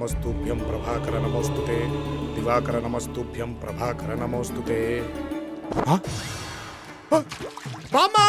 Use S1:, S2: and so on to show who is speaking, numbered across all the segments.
S1: నమస్తుభ్యం ప్రభాకర నమోస్తుతే దివాకర నమస్తుభ్యం ప్రభాకర నమోస్తుతే. బామ్మా!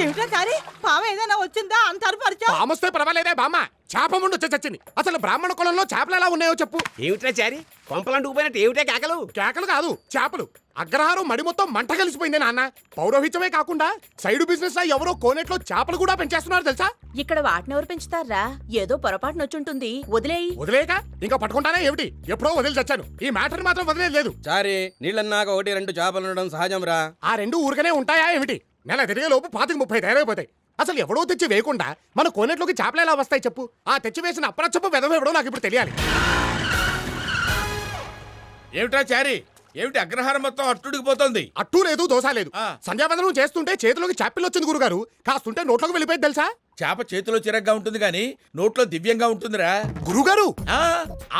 S2: ఏమిటా సారీ పాము ఏదైనా వచ్చిందా అంటారు పరిచయం.
S1: పామొస్తే పర్వాలేదే బామ్మ, చేప ముందు చచ్చింది. అసలు బ్రాహ్మణ కులంలో చేపలు ఎలా ఉన్నాయో చెప్పు.
S3: ఏమిట్రా చారి కొంపలంటూ పోయినట్టు ఏమిటే కేకలు?
S1: కేకలు కాదు, చేపలు. అగ్రహారం మడి మొత్తం మంట కలిసిపోయింది నాన్న. పౌరోహిత్యమే కాకుండా సైడ్ బిజినెస్ లా ఎవరో కోనేట్లో చేపలు కూడా పెంచేస్తున్నారు తెలుసా?
S4: ఇక్కడ వాటినెవరు పెంచుతారా? ఏదో పొరపాటు నొచ్చుంటుంది, వదిలేయి.
S1: వదిలేక ఇంకా పట్టుకుంటానే ఏమిటి? ఎప్పుడో వదిలి చచ్చాను. ఈ మ్యాటర్ మాత్రం వదిలేదు లేదు.
S5: చారి నీళ్ళన్నాక 1-2 చేపలు ఉండడం సహజం రా.
S1: ఆ రెండు ఊరికనే ఉంటాయా ఏమిటి? నెల తిరిగే లోపు 25-30 తయారైపోతాయి. అసలు ఎవడో తెచ్చి వేయకుండా మన కోనేట్లోకి చేపలు ఎలా వస్తాయి చెప్పు? ఆ తెచ్చి వేసిన అప్రచ్చపు వెదవెవడో నాకు ఇప్పుడు తెలియాలి.
S6: ఏమిటా చారి, ఏమిటి అగ్రహారం మొత్తం అట్టుడికిపోతుంది?
S1: అట్టూ లేదు, దోశ లేదు. సంధ్యావందనం చేస్తుంటే చేతిలోకి చేపలు వచ్చింది గురుగారు. కాస్తుంటే నోట్లోకి వెళ్ళిపోయింది తెలుసా?
S6: చేప చేతిలో చిరగ్గా ఉంటుంది గాని నోట్లో దివ్యంగా ఉంటుందిరా
S1: గురుగారు.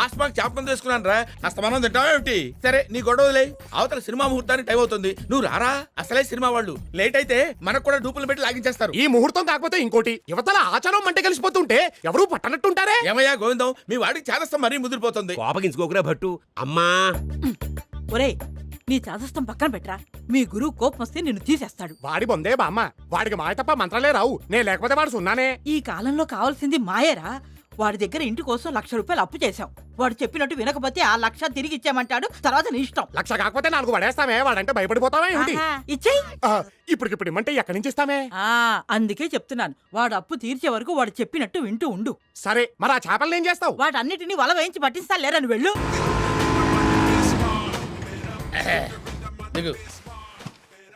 S6: ఆస్మాక్ చేపకం తీసుకున్నాను రా. అస్తమానం తింటావా ఏమిటి? సరే నీ గొడవలే. అవతల సినిమా ముహూర్తానికి టైం అవుతుంది, నువ్వు రారా. అసలే సినిమా వాళ్ళు లేట్ అయితే మనకు కూడా డూపులు పెట్టి లాగించేస్తారు.
S1: ఈ ముహూర్తం కాకపోతే ఇంకోటి. యువతల ఆచారం మంటే కలిసిపోతుంటే ఎవరూ పట్టనట్టుంటారే.
S6: ఏమయ్యా గోవిందం, మీ వాడికి చేదస్తం మరీ ముదిరిపోతుంది.
S3: కోపగించుకోకురా భట్టు. అమ్మా
S2: ఒరే నీ చాదస్తం పక్కన పెట్టరా. మీ గురువు కోపం వస్తే నిన్ను తీసేస్తాడు.
S1: వాడి బొందే బామ్మ, వాడికి మాయ తప్ప మంత్రాలే రావు. నే లేకపోతే వాడు సున్నానే.
S2: ఈ కాలంలో కావాల్సింది మాయరా. వాడి దగ్గర ఇంటి కోసం 1,00,000 రూపాయలు అప్పు చేశాం. వాడు చెప్పినట్టు వినకపోతే ఆ 1,00,000 తిరిగి ఇచ్చామంటాడు. తర్వాత నీ ఇష్టం.
S1: 1,00,000 కాకపోతే 4 పడేస్తామే. వాడంటే భయపడిపోతావా ఏమిటి?
S2: ఇచ్చేయి.
S1: ఇప్పటికిప్పుడు ఇమ్మంటే ఎక్కడి నుంచి ఇస్తామే?
S2: అందుకే చెప్తున్నాను, వాడు అప్పు తీర్చే వరకు వాడు చెప్పినట్టు వింటూ ఉండు.
S1: సరే, మరి ఆ చేపలను ఏం చేస్తావు?
S2: వాటన్నిటిని వల వేయించి పట్టిస్తా లేరని వెళ్ళు.
S6: నీకు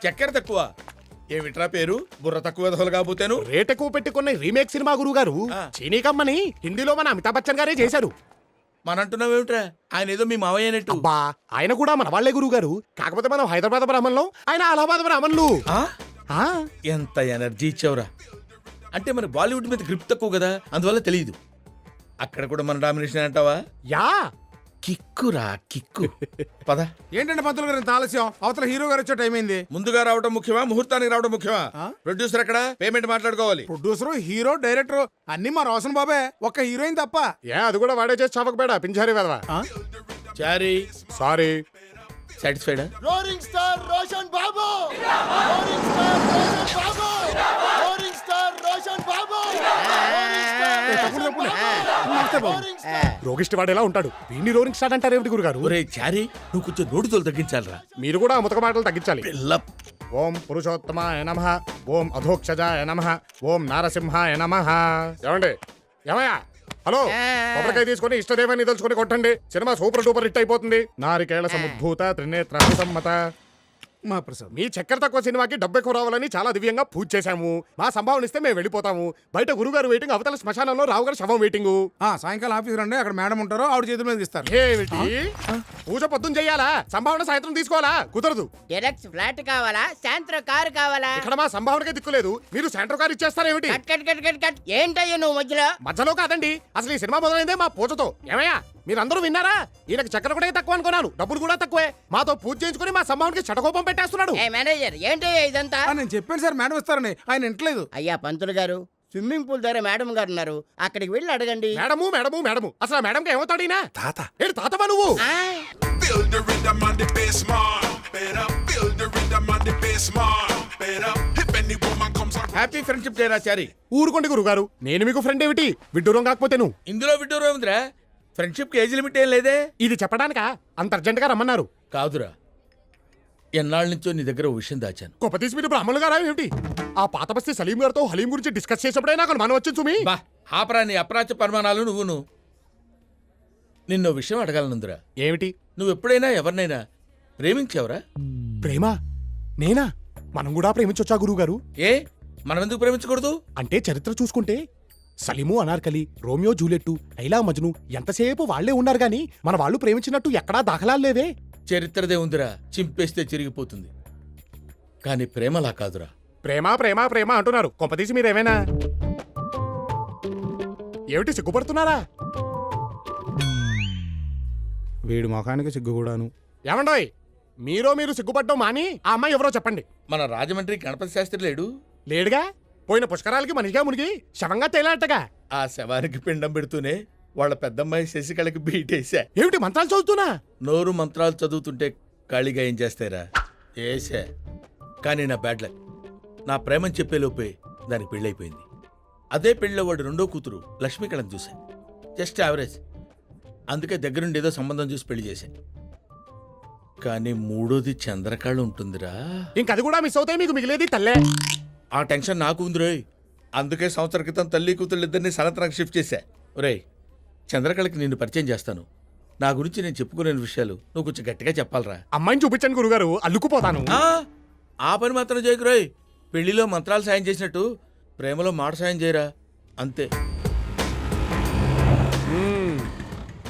S6: చక్కెర తక్కువ ఏమిట్రా పేరు? బుర్ర తక్కువ దోలు కాకపోతేను.
S1: రేట్ ఎక్కువ పెట్టుకున్న రీమేక్ సినిమా గురువు గారు చీనీ కమ్మని హిందీలో మన అమితాబ్ బచ్చన్ గారే చేశారు.
S6: మనంటున్నావు ఏమిట్రా? ఆయన ఏదో మీ మావయ్య అన్నట్టు.
S1: అబ్బా, ఆయన కూడా మన వాళ్లే గురువు గారు. కాకపోతే మనం హైదరాబాద్ బ్రాహ్మణులు, ఆయన అలహాబాద్ బ్రాహ్మణులు.
S6: ఎంత ఎనర్జీ ఇచ్చావురా. అంటే మన బాలీవుడ్ మీద గ్రిప్ తక్కువ కదా, అందువల్ల తెలియదు. అక్కడ కూడా మన డామినేషన్ అంటావా?
S1: యా,
S6: కిక్కురా కిక్కు. పద.
S5: ఏంటంటే పంతులు గారు ఇంత ఆలస్యం? అవతల హీరో గారు వచ్చే టైం అయింది.
S6: ముందుగా రావడం ముఖ్యమా, ముహూర్తానికి రావడం ముఖ్యమా? ప్రొడ్యూసర్ ఎక్కడ? పేమెంట్ మాట్లాడుకోవాలి.
S5: ప్రొడ్యూసర్, హీరో, డైరెక్టర్ అన్ని మా రోషన్ బాబే. ఒక్క హీరోయిన్ తప్ప.
S1: అది కూడా వాడే చేసి చావకపోయాడా పింఛారీ వెదవా.
S6: చారీ
S1: సారీ.
S6: సాటిస్ఫైడా?
S7: రోరింగ్ స్టార్ రోషన్ బాబు, రోరింగ్ స్టార్ రోషన్ బాబు, రోరింగ్ స్టార్ రోషన్ బాబు,
S1: రోగిష్టి వాడు ఎలా ఉంటాడు? వీడిని రోరింగ్ స్టార్ అంటారు ఏమిటి గురుగారు?
S6: ఒరే చారీ, నువ్వు కొంచెం నోటితోలు తగ్గించాలరా.
S1: మీరు కూడా ముతక మాటలు తగ్గించాలి.
S6: పిల్ల
S1: ఓం పురుషోత్తమాయ నమః, ఓం అధోక్షజాయ నమః, ఓం నారసింహాయ నమః. ఏమండి? ఏమయ్యా? హలో, కొబ్బరికాయ తీసుకొని ఇష్టదేవాన్ని తెలుసుకొని కొట్టండి. సినిమా సూపర్ డూపర్ హిట్ అయిపోతుంది. నారికేళ సముద్భూత త్రినేత్ర సమ్మత.
S5: మా ప్రసాద్,
S1: మీ చక్కెర తక్కువ సినిమాకి డబ్బు ఎక్కువ రావాలని చాలా దివ్యంగా పూజ చేశాము. మా సంభావన ఇస్తే మేము వెళ్ళిపోతాము. బయట గురుగారు వెయిటింగ్, అవతల శ్మశానంలో రావు గారు శవం వెయిటింగ్.
S5: సాయంకాలం ఆఫీస్ రండి, అక్కడ మేడం ఉంటారో ఆవిడ చేతుల మీద ఇస్తారు.
S1: ఏమిటి? పూజ పొద్దున చెయ్యాలా? సంభావన సాయంత్రం తీసుకోవాలా? కుదరదు.
S8: డైరెక్ట్ ఫ్లాట్ కావాలా, సాయంత్రం కారు కావాలా?
S1: ఇక్కడ మా సంభావనకే దిక్కులేదు, మీరు సెంటర్ కారు ఇచ్చేస్తారేమిటి?
S8: Cut cut cut cut cut. ఏంటయ్యా నువ్వు మధ్యలో?
S1: మధ్యలో కాదండి, అసలు ఈ సినిమా మొదలైందే మా పూజతో. ఏమయ్యా, మీరందరూ విన్నారా? ఈయనకి చక్కెర కూడా తక్కువ అనుకున్నాను, డబ్బులు కూడా తక్కువే. మాతో పూజ చేయించుకుని మా సంభావనకి చటకోపం పెట్టేస్తున్నాడు.
S8: ఏ మేనేజర్, ఏంటయ్యా ఇదంతా?
S5: నేను చెప్పాను సార్, మేడం ఇస్తారని. ఆయన ఇంట్లేదు.
S8: అయ్యా పంతులు గారు, స్విమ్మింగ్ పూల్ దగ్గర మేడం గారు ఉన్నారు, అక్కడికి వెళ్ళి అడగండి.
S1: మేడము మేడము మేడము, అసలు ఆ మేడంకి ఏమవుతాడు ఈయన?
S5: తాత.
S1: ఏంటి తాతవా నువ్వు?
S6: హ్యాపీ ఫ్రెండ్షిప్ డే రా చారీ.
S1: ఊరుకోండి గురుగారు, నేను మీకు ఫ్రెండ్ ఏమిటి? విడ్డూరం కాకపోతే నువ్వు.
S6: ఇందులో విడ్డూరం ఏముందిరా? ఫ్రెండ్షిప్ కి ఏజ్ లిమిట్ ఏం లేదే.
S1: ఇది చెప్పడానికా అంత అర్జెంట్ గా రమ్మన్నారు?
S6: కాదురా, ఎన్నాళ్ళ నుంచో నీ దగ్గర ఓ విషయం దాచాను.
S1: గొప్ప తీసి మీరు బ్రాహ్మణులు గారా ఏమిటి? ఆ పాత బస్తీ సలీం గారితో హలీం గురించి డిస్కస్ చేసినప్పుడే నాకు మనం వచ్చింది సుమి.
S6: బా ఆపరా నీ అప్రాచ్య పరిమాణాలు. నువ్వును నిన్నో విషయం అడగాలనుందిరా.
S1: ఏమిటి?
S6: నువ్వు ఎప్పుడైనా ఎవరినైనా ప్రేమించావురా?
S1: ప్రేమ? నేనా? మనం కూడా ప్రేమించొచ్చా గురుగారు?
S6: ఏ, మనం ఎందుకు ప్రేమించకూడదు?
S1: అంటే చరిత్ర చూసుకుంటే సలీము, అనార్కలి, రోమియో జూలియట్టు, లైలా మజ్ను ఎంతసేపు వాళ్లే ఉన్నారు గాని మన వాళ్ళు ప్రేమించినట్టు ఎక్కడా దాఖలాలు లేవే.
S6: చరిత్రదే ఉందిరా, చింపేస్తే చిరిగిపోతుంది. కానీ ప్రేమలా కాదురా.
S1: ప్రేమ ప్రేమ ప్రేమ అంటున్నారు, కొంపదీసి మీరేమైనా ఏమిటి సిగ్గుపడుతున్నారా?
S5: వీడి ముఖానికి సిగ్గు కూడాను.
S1: ఏమండోయ్, మీరు సిగ్గుపడ్డం మాని ఆ అమ్మాయి ఎవరో చెప్పండి.
S6: మన రాజమండ్రి గణపతి శాస్త్రి లేడు?
S1: లేడుగా. పోయిన పుష్కరాలకి మనిషిగా మునిగి శవంగా తేలాటగా.
S6: ఆ శవానికి పిండం పెడుతూనే వాళ్ళ పెద్దమ్మాయి శశికళకి బీటేసా.
S1: ఏమిటి మంత్రాలు చదువుతున్నా?
S6: నోరు మంత్రాలు చదువుతుంటే ఖాళీగా ఏం చేస్తారా? ఏసా. కానీ నా బ్యాడ్ లక్, నా ప్రేమని చెప్పేలోపే దానికి పెళ్ళైపోయింది. అదే పెళ్ళిలో వాడు రెండో కూతురు లక్ష్మీకళని చూశా. Just average. అందుకే దగ్గరుండి ఏదో సంబంధం చూసి పెళ్లి చేశా. కానీ మూడోది చంద్రకళ ఉంటుందిరా.
S1: ఇంకది కూడా మిస్ అవుతాయి, మీకు మిగిలేది తల్లే.
S6: ఆ టెన్షన్ నాకు ఉందిరోయ్. అందుకే సంవత్సరం క్రితం తల్లి కూతుళ్ళు ఇద్దరిని సనత్నానికి షిఫ్ట్ చేశా. ఒరేయ్, చంద్రకళకి నిన్ను పరిచయం చేస్తాను. నా గురించి నేను చెప్పుకునే విషయాలు నువ్వు కొంచెం గట్టిగా చెప్పాలరా.
S1: అమ్మాయిని చూపించండి గురుగారు, అల్లుకుపోతాను.
S6: ఆ పని మాత్రం చేయకురోయ్. పెళ్లిలో మంత్రాలు సాయం చేసినట్టు ప్రేమలో మాట సాయం చేయరా, అంతే.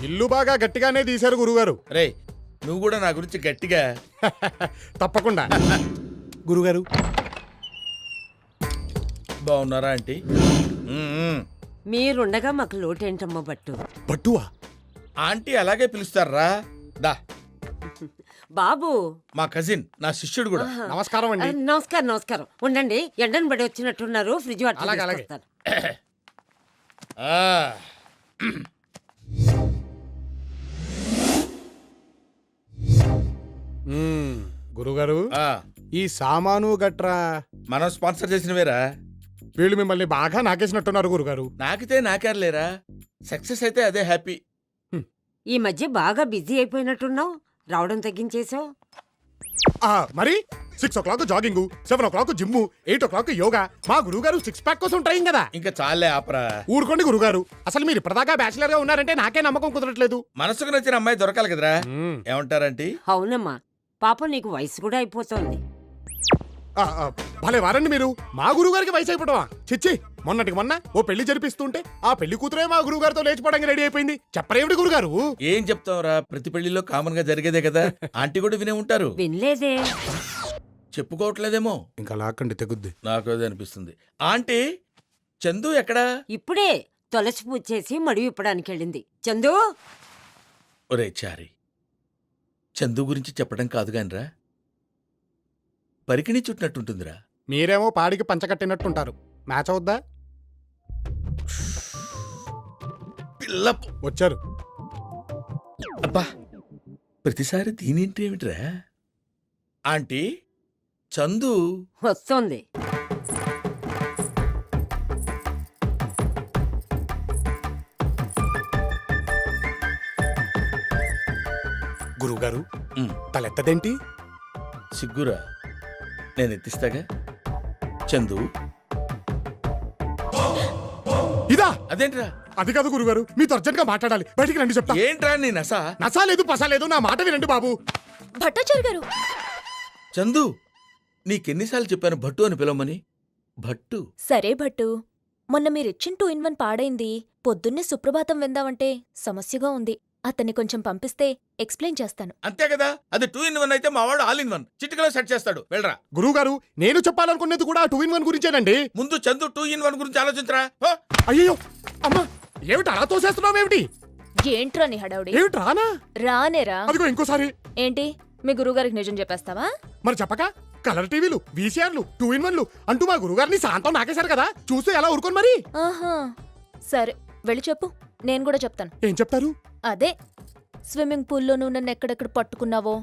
S1: ఇల్లు బాగా గట్టిగానే తీశారు గురుగారు.
S6: రే, నువ్వు కూడా నా గురించి గట్టిగా.
S1: తప్పకుండా. గురుగారు
S6: బాగున్నారా ఆంటీ?
S9: మీరుండగా మాకు లోటేంటమ్మా బట్టు.
S1: పట్టువా?
S6: ఆంటీ అలాగే పిలుస్తారా. దా,
S9: బాబు.
S6: మా కజిన్, నా శిష్యుడు కూడా.
S1: నమస్కారం అండి.
S9: నమస్కారం నమస్కారం. ఉండండి, ఎండను పడి వచ్చినట్టున్నారు. ఫ్రిడ్జ్ వాటర్
S1: అలాగే, అలాగే.
S9: తీసుకొస్తాను.
S6: ఆ,
S1: గురుగారు
S6: ఆ,
S1: ఈ సామాను గట్రా
S6: మనం స్పాన్సర్ చేసినవేరా.
S1: వీళ్ళు మిమ్మల్ని బాగా నాకేసినట్టున్నారు గురుగారు.
S6: నాకితే నాకేర్లేరా. సక్సెస్ అయితే అదే హ్యాపీ.
S9: ఈ మధ్య బాగా బిజీ అయిపోయినట్టున్నావు. రావడం తగ్గించేసావు.
S1: మరి 6 o'clock jogging, 7 o'clock gym, 8 o'clock yoga. మా గురుగారు 6 pack కోసం ట్రైన్ కదా.
S6: ఇంకా చాలే ఆపరా.
S1: ఊరుకోండి గురుగారు, అసలు మీరు ఇప్పటిదాకా బ్యాచిలర్ గా ఉన్నారంటే నాకే నమ్మకం కుదరట్లేదు.
S6: మనసుకు నచ్చిన అమ్మాయి దొరకాలి కదరా. ఏమంటారంటీ?
S9: అవునమ్మా, పాపం నీకు వయసు కూడా అయిపోతుంది.
S1: భలే వారండి మీరు. మా గురుగారికి వయసు అయిపోవటమా? చిచ్చి, మొన్నటికి మొన్న ఓ పెళ్లి జరిపిస్తుంటే ఆ పెళ్లి కూతురే మా గురుగారితో లేచిపోవడానికి రెడీ అయిపోయింది. చెప్పరేమిటి గురుగారు?
S6: ఏం చెప్తావురా, ప్రతి పెళ్లిలో కామన్ గా జరిగేదే కదా. ఆంటీ కూడా వినే ఉంటారు.
S9: వినలేదే.
S6: చెప్పుకోవట్లేదేమో.
S1: ఇంకా లాక్కండి తెగుద్ది.
S6: నాకు అదే అనిపిస్తుంది. ఆంటీ, చందు ఎక్కడా?
S9: ఇప్పుడే తులసి పూజ చేసి మడి విప్పడానికి వెళ్ళింది. చందు.
S6: ఒరే చారి, చందు గురించి చెప్పడం కాదు గానిరా, పరికిణి చుట్టినట్టుంటుందిరా.
S1: మీరేమో పాడికి పంచకట్టినట్టుంటారు. మ్యాచ్ అవుద్దా?
S6: పిల్ల
S1: వచ్చారు.
S6: అబ్బా, ప్రతిసారి దీనింటి ఏమిట్రా? ఆంటీ, చందు
S9: వస్తోంది.
S1: గురుగారు
S6: ఉమ్,
S1: తలెత్తదేంటి?
S6: సిగ్గురా, నేను ఎత్తిస్తాగా. చందు,
S1: ఇదా?
S6: అదేంట్రా?
S1: అది కాదు గురుగారు, మీతో అర్జెంట్ గా మాట్లాడాలి. బయటికి రండి చెప్తా.
S6: ఏంట్రా నీ నస?
S1: నసా లేదు పసా లేదు, నా మాట వినండి బాబు.
S4: భట్టాచారి గారు,
S6: చందు, నీకెన్నిసార్లు చెప్పాను భట్టు అని పిలవమని? భట్టు.
S4: సరే భట్టు, మొన్న మీరిచ్చిన 2-in-1 పాడైంది. పొద్దున్నే సుప్రభాతం విందామంటే సమస్యగా ఉంది. అతన్ని కొంచెం పంపిస్తే ఎక్స్ప్లెయిన్ చేస్తాను.
S6: అంతే కదా, అది 2-in-1 అయితే మా వాడు ఆల్-in-1 చిటికలో సెట్ చేస్తాడు. వెళ్ళరా.
S1: గురుగారు, నేను చెప్పాలనుకునేది కూడా 2-in-1 గురించేనండి.
S6: ముందు చందు 2-in-1 గురించి ఆలోచించరా. హో!
S1: అయ్యో అమ్మా, ఏమిటి అలా తోసేస్తున్నావు? ఏమిటి
S4: ఏంట్రా నీ హడావుడి?
S1: ఏమిటి రానా?
S4: రానేరా.
S1: అదిగో ఇంకోసారి.
S4: ఏంటి, మీ గురువుగారికి నిజం చెప్పేస్తావా?
S1: మరి చెప్పక కలర్ టీవీలు, VCRలు, 2-in-1లు అంటూ మా గురుగారిని శాంతం నాకేశారు కదా. చూస్తే ఎలా ఊరుకోను మరి.
S4: ఆహా, సరే వెళ్ళి చెప్పు, నేను కూడా చెప్తాను.
S1: ఏం చెప్తారు?
S4: అదే, స్విమ్మింగ్ పూల్లో నువ్వు నన్ను ఎక్కడెక్కడ పట్టుకున్నావో,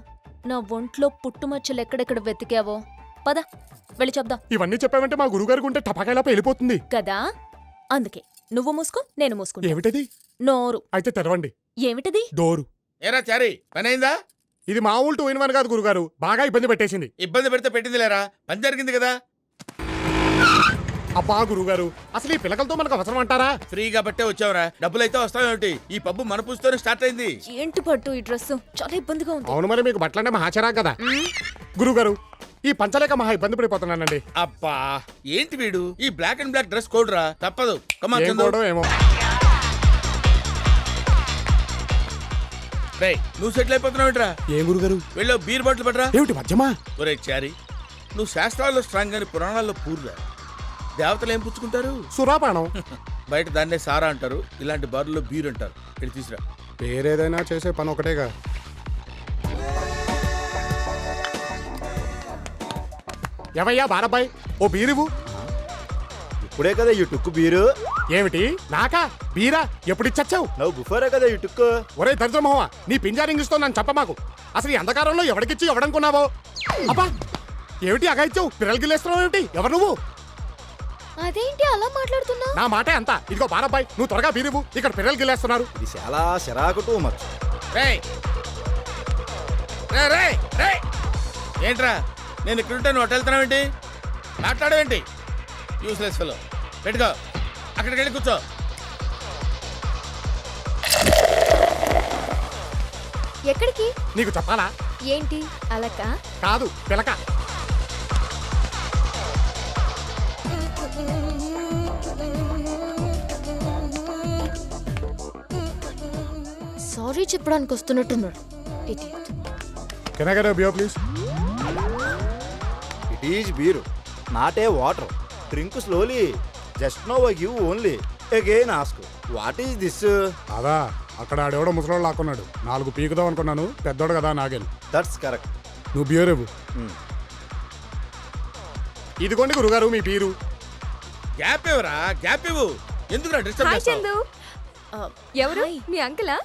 S4: నా ఒంట్లో పుట్టుమచ్చలు ఎక్కడెక్కడ వెతికావో, పద వెళ్ళి చెప్దాం.
S1: ఇవన్నీ చెప్పామంటే మా గురుగారికి ఉంటే టపాకాయలా వెళ్ళిపోతుంది
S4: కదా, అందుకే నువ్వు మూసుకో, నేను మూసుకుంటా.
S1: ఏమిటది?
S4: నోరు.
S1: అయితే తెరవండి.
S4: ఏమిటది?
S1: డోరు.
S6: ఏరా చారి, పని అయిందా?
S1: ఇది మామూలు 2-in-1 కాదు గురుగారు, బాగా ఇబ్బంది పెట్టేసింది.
S6: ఇబ్బంది పెడితే పెట్టింది లేరా, పని జరిగింది కదా.
S1: అబ్బా గురుగారు, అసలు ఈ పిల్లకలతో మనకు అవసరం అంటారా?
S6: ఫ్రీగా బట్టే వచ్చావురా, డబ్బులైతే వస్తావేమిటి? ఈ పబ్బు మన పూస్తోనే స్టార్ట్ అయింది.
S4: ఏంటి పట్టు ఈ డ్రెస్ చాలా ఇబ్బందిగా ఉంది.
S1: అవును, మరి మీకు బట్టలంటే మహాచరా కదా. గురుగారు, ఈ పంచలేక మహా ఇబ్బంది పడిపోతున్నానండి.
S6: అబ్బా, ఏంటి వీడు ఈ black and black dress code రా, తప్పదు. కమాన్
S1: ఏం
S6: చందు.
S1: కోడో ఏమో.
S6: రేయ్, నువ్వు సెటిల్ అయిపోతున్నావుట్రా.
S1: ఏం గురుగారు?
S6: వెళ్ళో బీర్ బాటిల్ పట్టరా.
S1: ఏమిటి మధ్యమా?
S6: ఒరే చారి, నువ్వు శాస్త్రాల్లో స్ట్రాంగ్ అని పురాణాల్లో పూర్రా. దేవతలు ఏం పుచ్చుకుంటారు?
S1: సురాపానం.
S6: బయట దాన్నే సారా అంటారు, ఇలాంటి బార్లో బీర్ అంటారు. వెళ్ళి తీసురా.
S1: పేరేదైనా చేసే పని ఒకటేగా. ఏవయ్యా బారబ్బాయ్, ఓ బీరువు.
S7: ఇప్పుడే కదా ఈ టుక్కు బీరు.
S1: ఏమిటి నాకా బీరా ఎప్పుడిచ్చచ్చావు
S7: నువ్వు బుఫారే కదా ఇటుక్కో.
S1: ఒరే దరిద్రమోహ నీ పింజారింగ్ ఇస్తో నన్ను చెప్పమాకు. అసలు ఈ అంధకారంలో ఎవరికిచ్చి ఎవడనుకున్నావో. అబ్బా ఏమిటి అగా ఇచ్చావు పిల్లలకి లేస్తున్నావు ఏమిటి? ఎవరు నువ్వు?
S4: అదేంటి అలా మాట్లాడుతున్నావు?
S1: నా మాటే అంతా. ఇదిగో బారబ్బాయి నువ్వు త్వరగా బీరువు, ఇక్కడ పిల్లలకి లేస్తున్నారు.
S7: ఇది చాలా సిరాకు టూ మచ్.
S6: రేయ్ రే రే రే ఏంట్రా నేను ఇక్కడుంటే నువ్వు వెళ్తున్నావేంటి? మాట్లాడవేంటి? Useless fellow. పెట్టుకో అక్కడికి వెళ్ళి కూర్చో.
S4: ఎక్కడికి?
S1: నీకు చెప్పాలా?
S4: ఏంటి అలక?
S1: కాదు పిలక.
S4: సారీ చెప్పడానికి వస్తున్నట్టున్నాడు.
S1: Can I get a beer please?
S7: It is beer, not a water. Drink slowly. Just no I give only. Again ask what is this?
S1: అదా అక్కడ ఆడెవడో ముసలోడు లాక్కున్నాడు. 4 పీకుదాం అనుకున్నాను, పెద్దోడు కదా నాగేను.
S7: That's correct.
S1: నువ్వు బియర్ ఇవ్వు. ఇదిగోండి గురుగారు మీ బీరు.
S6: గ్యాప్ ఇవ్వరా, గ్యాప్ ఇవ్వు. ఎందుకురా డిస్టర్బ్ చేస్తావు?
S4: ఎవరు? మీ అంకులా?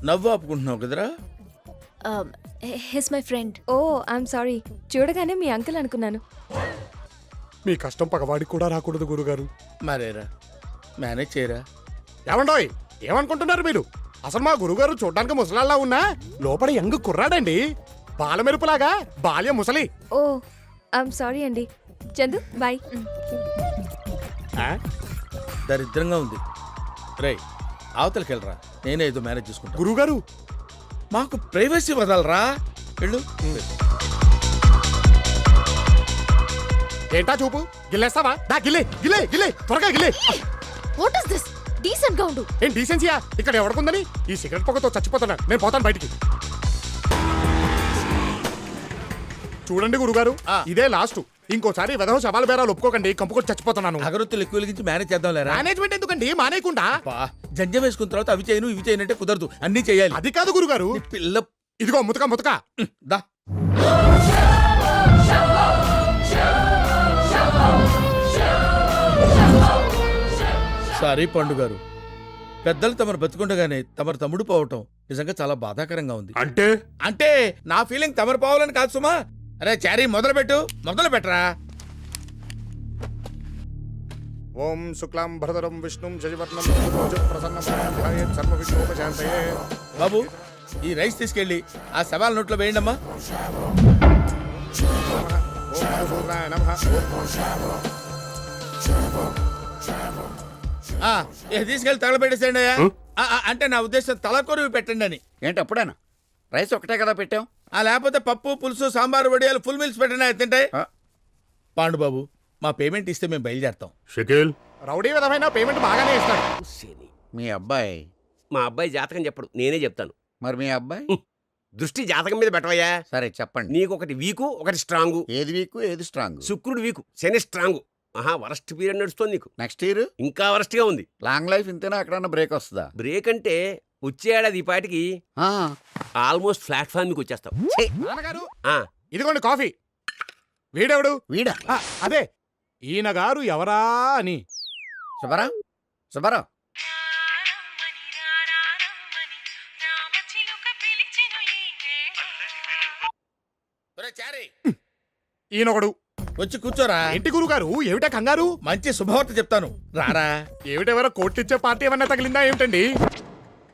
S6: నవ్వు ఆపుకుంటున్నావు కదరా?
S4: He's my friend. Oh I'm sorry, చూడగానే మీ అంకుల్ అనుకున్నాను.
S1: మీ కష్టం పగవాడికి కూడా రాకూడదు గురుగారు.
S6: మరేరా మేనేజ్ చేయరా.
S1: ఏమండోయ్ ఏమనుకుంటున్నారు మీరు? అసలు మా గురుగారు చూడ్డానికి ముసలాళ్ళ ఉన్నా లోపల యంగ్ కుర్రాడండి. బాలమెరుపులాగా బాల్య ముసలి.
S4: ఓ ఐఎమ్ సారీ అండి. చందు బాయ్.
S1: ఆ?
S6: దరిద్రంగా ఉంది. రేయ్ అవతలకి వెళ్ళరా, నేనే ఏదో మేనేజ్ చేసుకుంటా.
S1: గురుగారు
S6: మాకు ప్రైవసీ వదలరా. వెళ్ళు.
S1: ఏంటా చూపు? గిల్లేస్తావా? దా గిల్లే గిల్లే గిల్లే త్వరగా గిల్లే.
S4: What is this? డీసెంట్ గా ఉండు.
S1: ఏం డీసెన్సీయా? ఇక్కడ ఎవడుకుందని ఈ సిగరెట్ పొగతో చచ్చిపోతున్నా. నేను పోతాను బయటికి. చూడండి గురుగారు ఇదే లాస్ట్. ఇంకోసారి వెధవ సవాల్ బేరాలు ఒప్పుకోకండి, కంపుకొని చచ్చిపోతున్నాను.
S6: అగరొత్తులు ఎక్కువ వెలిగించి మేనేజ్ చేద్దాం లేరా.
S1: మేనేజ్మెంట్ ఎందుకండి మానేయకుండా?
S6: జంజం వేసుకున్న తర్వాత అవి చేయను ఇవి చేయనంటే కుదరదు, అన్ని చేయాలి.
S1: అది కాదు గురుగారు.
S6: ఈ పిల్ల
S1: ఇదిగో ముతక ముతక.
S6: దా. సారీ పండు గారు, పెద్దలు తమరు బతుకుండగానే తమరు తమ్ముడు పోవటం నిజంగా చాలా బాధాకరంగా ఉంది.
S1: అంటే
S6: అంటే నా ఫీలింగ్ తమరు పోవాలని కాదు సుమా. అరే చారీ మొదలు పెట్టరా.
S1: ఓం శుక్లాం భరధరం విష్ణుం శశివర్ణం ప్రసన్నం సర్వ విష్ణోపశాంతయే.
S6: బాబు ఈ రైస్ తీసుకెళ్ళి ఆ సవాల్ నోట్లో వేయండమ్మా.
S1: ఓం మధుసూదనాయ నమః.
S6: ఇది తీసుకెళ్ళి తగలబెట్టేసేయండి అయ్యా. అంటే నా ఉద్దేశం తలకొరివి పెట్టండి అని.
S8: ఏంటి అప్పుడేనా? రైస్ ఒకటే కదా పెట్టాం.
S6: లేకపోతే పప్పు పులుసు సాంబారు వడియాలు ఫుల్ మీల్స్ పెట్టండి తింటాయి. పాండుబాబు మా పేమెంట్ ఇస్తే మేము బయలుదేరుతాం.
S1: షకీల్ రౌడీ విధమైన పేమెంట్ బాగానే ఇస్తాడు.
S8: మీ అబ్బాయి?
S3: మా అబ్బాయి జాతకం చెప్పడు, నేనే చెప్తాను.
S8: మరి మీ అబ్బాయి?
S3: దృష్టి జాతకం మీద పెట్టవయ్యా.
S8: సరే చెప్పండి.
S3: నీకు ఒకటి వీకు ఒకటి స్ట్రాంగు.
S8: ఏది వీక్ ఏది స్ట్రాంగ్?
S3: శుక్రుడు వీకు, శని స్ట్రాంగు. వరస్ట్ పీరియడ్ నడుస్తుంది నీకు.
S8: నెక్స్ట్ ఇయర్
S3: ఇంకా వరస్ట్ గా ఉంది.
S8: లాంగ్ లైఫ్ ఇంతేనా? ఎక్కడన్నా బ్రేక్ వస్తుందా?
S3: బ్రేక్ అంటే వచ్చే ఏడాది ఈ పాటికి ఆల్మోస్ట్ ప్లాట్ఫామ్ మీకు వచ్చేస్తావు.
S1: నాన్నగారు
S3: ఆ,
S1: ఇదిగోండి కాఫీ. వీడెవడు?
S8: వీడా?
S1: అదే ఈయన గారు ఎవరా అని.
S8: సుబ్బారావు
S1: ఈయనొకడు.
S6: వచ్చి కూర్చోరా.
S1: ఏంటి గురుగారు ఏమిటా కంగారు?
S6: మంచి శుభవార్త చెప్తాను రారా.
S1: ఏమిటెవరో కోట్లు ఇచ్చే పార్టీ ఏమన్నా తగిలిందా ఏమిటండి?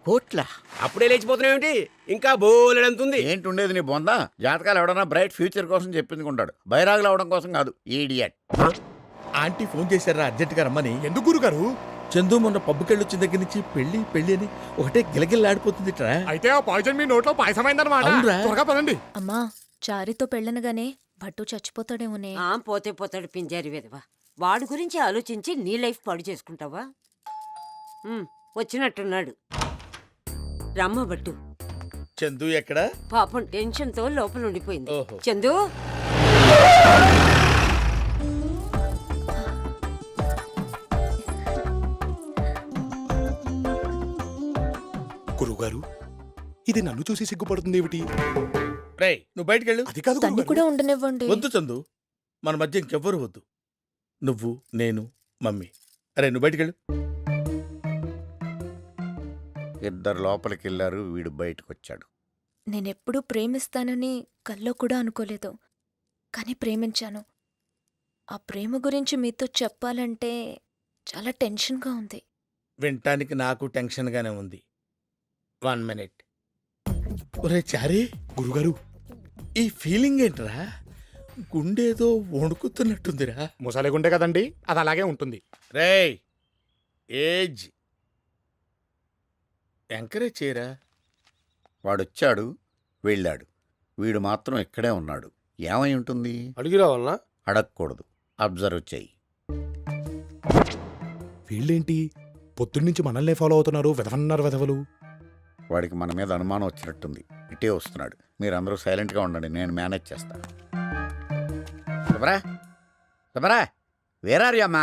S8: కోట్ల
S3: అప్పుడే లేచిపోతున్నావు. ఇంకా బోలెడంతుంది.
S8: ఏంటి ఉండేది నీ బొందా? జాతకాలు ఎవడన్నా బ్రైట్ ఫ్యూచర్ కోసం చెప్పించుకుంటాడు, బైరాగులు అవడం కోసం కాదు. ఈడియట్.
S6: ఆంటీ ఫోన్ చేశారా అర్జెంట్ గా రమ్మని.
S1: ఎందుకు గురుగారు?
S6: చందు మొన్న పబ్బుకెళ్ళి వచ్చిన దగ్గర నుంచి పెళ్లి పెళ్లి అని ఒకటే గిలగిల్లాడిపోతుంది.
S1: అయితే ఆ పాయిజన్ మీ నోట్లో పాయసమైందన్నమాట.
S6: అవునురా.
S1: త్వరగా పదండి.
S4: అమ్మా చారితో పెళ్ళనగానే భట్టు చచ్చిపోతాడేమోనే.
S9: పోతాడు పింజారి విధవా. వాడి గురించి ఆలోచించి నీ లైఫ్ పాడు చేసుకుంటావా? వచ్చినట్టున్నాడు. రమ్మ బట్టు.
S6: చందు ఎక్కడా?
S9: పాపం టెన్షన్ తో లోపల ఉండిపోయింది.
S6: ఓహో.
S9: చందు
S1: గురుగారు ఇది నన్ను చూసి సిగ్గుపడుతుంది ఏమిటి?
S6: రేయ్ నువ్వు బయటకెళ్ళు.
S1: అది కాదు
S4: తన్ని కూడా ఉండనివ్వండి.
S6: వద్దు చందు, మన మధ్య ఇంకెవ్వరు వద్దు. నువ్వు నేను మమ్మీ. అరే నువ్వు బయటికెళ్ళు.
S8: ఇద్దరు లోపలికి వెళ్ళారు, వీడు బయటకు వచ్చాడు.
S4: నేనెప్పుడూ ప్రేమిస్తానని కల్లో కూడా అనుకోలేదు, కానీ ప్రేమించాను. ఆ ప్రేమ గురించి మీతో చెప్పాలంటే చాలా టెన్షన్గా ఉంది.
S6: వినటానికి నాకు టెన్షన్గానే ఉంది. 1 మినిట్. ఒరే చారీ,
S1: గురుగారు
S6: ఈ ఫీలింగ్ ఏంట్రా? గుండేదో వణుకుతున్నట్టుందిరా.
S1: ముసలిగుండే కదండి, అది అలాగే ఉంటుంది.
S6: రేయ్ ఏజ్ ఎంకరేజ్ చేయరా.
S8: వాడొచ్చాడు, వెళ్ళాడు. వీడు మాత్రం ఇక్కడే ఉన్నాడు. ఏమై ఉంటుంది?
S5: అడిగి రావాలనా?
S8: అడగకూడదు, అబ్జర్వ్ చెయ్యి.
S1: వీళ్ళేంటి పొద్దున్నుంచి మనల్నే ఫాలో అవుతున్నారు? వెదవన్నారు వెదవలు.
S8: వాడికి మన మీద అనుమానం వచ్చినట్టుంది. ఇటే వస్తున్నాడు. మీరందరూ సైలెంట్గా ఉండండి, నేను మేనేజ్ చేస్తా. శుభరా, శుభరా, వేరారియమ్మా.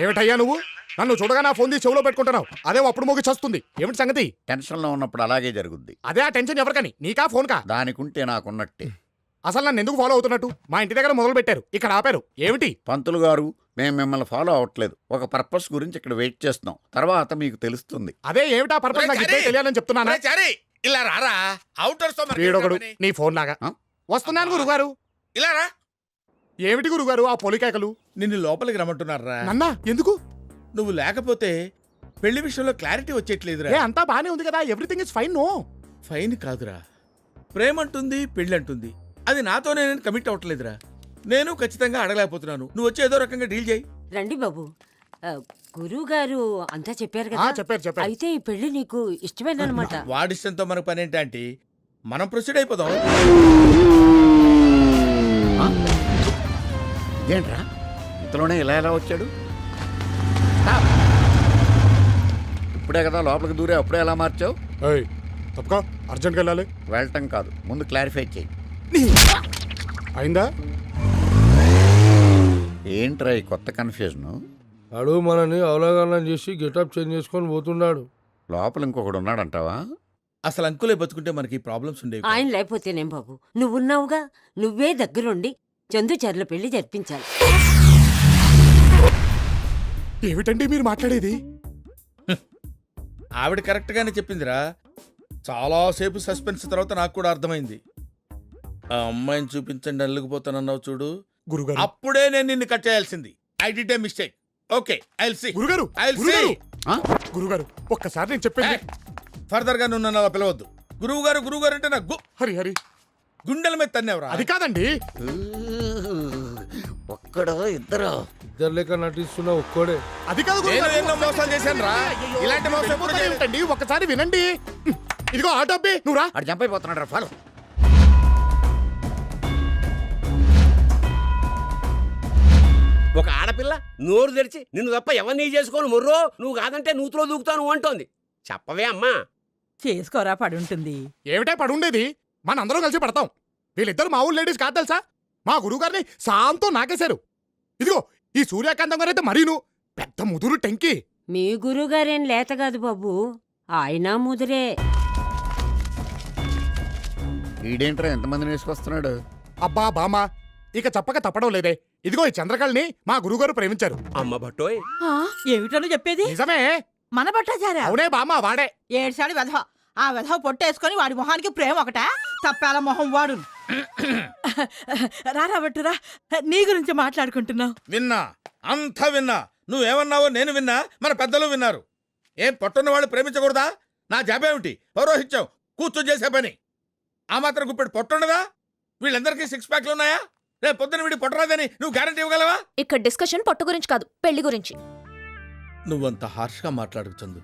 S1: ఏమిటయ్యా నువ్వు నన్ను చూడగా నా ఫోన్ తీసి చెవులో పెట్టుకుంటున్నావు? అదే అప్పుడు మోగి చస్తుంది. ఏమిటి సంగతి?
S8: టెన్షన్లో ఉన్నప్పుడు అలాగే జరుగుద్ది.
S1: అదే ఆ టెన్షన్ ఎవరికని, నీకా ఫోన్ కా?
S8: దానికుంటే నాకున్నట్టే.
S1: అసలు నన్ను ఎందుకు ఫాలో అవుతున్నట్టు? మా ఇంటి దగ్గర మొదలు పెట్టారు, ఇక్కడ ఆపారు. ఏమిటి?
S8: పంతులు గారు, మేము మిమ్మల్ని ఫాలో అవ్వట్లేదు. ఒక పర్పస్ గురించి ఇక్కడ వెయిట్ చేస్తున్నాం. తర్వాత మీకు తెలుస్తుంది.
S1: అదే ఏమిటా పర్పస్ నాకు ఇప్పుడే తెలియాలని చెప్తున్నానా?
S6: ఒరే చారీ, ఇలా రారా. అవుటర్స్ తో మనకి
S1: వీడొకడు
S6: ఏంటి పని?
S1: నీ ఫోన్ లాగా.
S8: ఆ?
S1: వస్తున్నాను గురుగారు.
S6: ఇలా రా.
S1: ఏమిటి గురుగారు ఆ పొలికేకలు?
S6: నిన్ను లోపలికి రమ్మంటున్నారా.
S1: నన్నా ఎందుకు?
S6: నువ్వు లేకపోతే పెళ్లి విషయంలో క్లారిటీ వచ్చేట్లేదురా.
S1: ఏ అంతా బానే ఉంది కదా, everything is fine. No
S6: fine కాదురా, ప్రేమంటుంది పెళ్ళంటుంది. అది నాతోనే నేను కమిట్ అవ్వట్లేదురా. నేను ఖచ్చితంగా అడగలేకపోతున్నాను. నువ్వు వచ్చి ఏదో రకంగా డీల్ చేయి.
S9: రండి బాబు. గురువు గారు అంతా చెప్పారు
S1: ఆ,
S9: కదా.
S1: చెప్పారు చెప్పారు.
S9: అయితే ఈ పెళ్లి నీకు ఇష్టమేనమాట.
S6: వాడిష్టంతో మనకు పని ఏంటంటే మనం ప్రొసీడ్ అయిపోదాం.
S8: ఏంట్రా ఇంతలోనే ఇలా ఎలా వచ్చాడు? ఇప్పుడే కదా లోపలికి దూరే, అప్పుడే ఎలా మార్చావు?
S1: ఏయ్, తప్పుకో, అర్జెంట్కి వెళ్ళాలి.
S8: వెళ్ళటం కాదు, ముందు క్లారిఫై చేయి.
S1: అయిందా?
S8: ఏంట్రా ఈ కొత్త కన్ఫ్యూజను?
S5: వాడు మనని అవలాగనం చేసి గెటప్ చేంజ్ చేసుకొని పోతున్నాడు.
S8: లోపల ఇంకొకడు ఉన్నాడంటావా?
S6: అసలు అంకులే బతుకుంటే మనకి ప్రాబ్లమ్స్ ఉండేవి.
S9: ఆయన లేకపోతేనేం బాబు, నువ్వున్నావుగా. నువ్వే దగ్గరుండి చందు చెర్ల పెళ్లి జరిపించాలి.
S1: ఏమిటండి మీరు మాట్లాడేది?
S6: ఆవిడ కరెక్ట్ గానే చెప్పిందిరా. చాలాసేపు సస్పెన్స్ తర్వాత నాకు కూడా అర్థమైంది. ఆ అమ్మాయిని చూపించండి అల్లుకుపోతానన్నావు చూడు,
S1: గురుగారు,
S6: అప్పుడే నేను నిన్ను కట్ చేయాల్సింది. I did a mistake. Okay, I'll see.
S1: గురుగారు,
S6: I'll
S1: గురుగారు,
S6: see.
S1: గురుగారు, ఒక్కసారి నేను చెప్పేది.
S6: ఫర్దర్ గా నువ్వు నన్ను అలా పిలవద్దు. గురువు గారు అంటే నాకు
S1: హరి హరి,
S6: గుండెల మీద తన్నేవరా.
S1: అది కాదండి.
S8: ఒక్కడో ఇద్దరు
S5: ఇద్దరు లెక్క నటిస్తున్న ఒక్కడే.
S1: అది కాదు
S6: నేను
S1: గురుగారు.
S6: ఎన్నో మోసాలు చేశాను రా.
S1: అయ్యయ్యో,
S6: ఇలాంటి మోసం ఎప్పుడు
S1: వెళ్ళిపోతానే
S6: చేయలేదు.
S1: ఉంటండి. ఒక్కసారి వినండి. ఇదిగో ఆటో అబ్బి, నువ్వు రా.
S8: అటు జంప్ అయిపోతున్నాడు రా. ఫాలో.
S3: ఒక ఆడపిల్ల నోరు తెరిచి నిన్ను తప్ప ఎవరిని చేసుకోను మొర్రో, నువ్వు కాదంటే నూతులో దూకుతాను అంటోంది. చెప్పవే అమ్మా.
S2: చేసుకోరా పడి ఉంటుంది.
S1: ఏమిటే పడుండేది? మనందరం కలిసి పడతాం. వీళ్ళిద్దరు మా ఊరు లేడీస్ కాదు తెలుసా? మా గురువుగారిని సాంతో నాకేశారు. ఇదిగో ఈ సూర్యకాంతం గారైతే మరీను పెద్ద ముదురు టెంకి.
S9: మీ గురువు గారేం లేత కాదు బాబు, ఆయన ముదిరే.
S8: ఈడేంట్రా ఎంతమందిని వేసుకొస్తున్నాడు?
S1: అబ్బా బామా, ఇక చెప్పక తప్పడం లేదే. ఇదిగో ఈ చంద్రకళని మా గురువుగారు ప్రేమించారు.
S3: అమ్మ బట్టోయ్,
S2: ఏమిటను చెప్పేది?
S1: నిజమే.
S2: మన బట్టాచారా?
S1: అవునే బామా, వాడే.
S2: ఏడ్చాడు వెధవ. ఆ వెధవ పొట్టేసుకొని వాడి మొహానికి ప్రేమ ఒకటా? తప్పాల మొహం వాడు. రారా బట్టురా, నీ గురించి మాట్లాడుకుంటున్నావు.
S6: విన్నా, అంతా విన్నా. నువ్వేమన్నావో నేను విన్నా, మన పెద్దలు విన్నారు. ఏం పొట్టున్న వాళ్ళు ప్రేమించకూడదా? నా జాబేమిటి? పౌరోహిత్యం, కూర్చొని చేసే పని. ఆ మాత్రం గుప్పెడు పొట్టుండదా? వీళ్ళందరికీ 6 ప్యాక్లు ఉన్నాయా? రేపు పొద్దున వీడి పొట్టరాదని నువ్వు గ్యారంటీ ఇవ్వగలవా?
S4: ఇక్కడ డిస్కషన్ పొట్టు గురించి కాదు, పెళ్లి గురించి.
S6: నువ్వంత హార్ష్గా మాట్లాడకు చందు,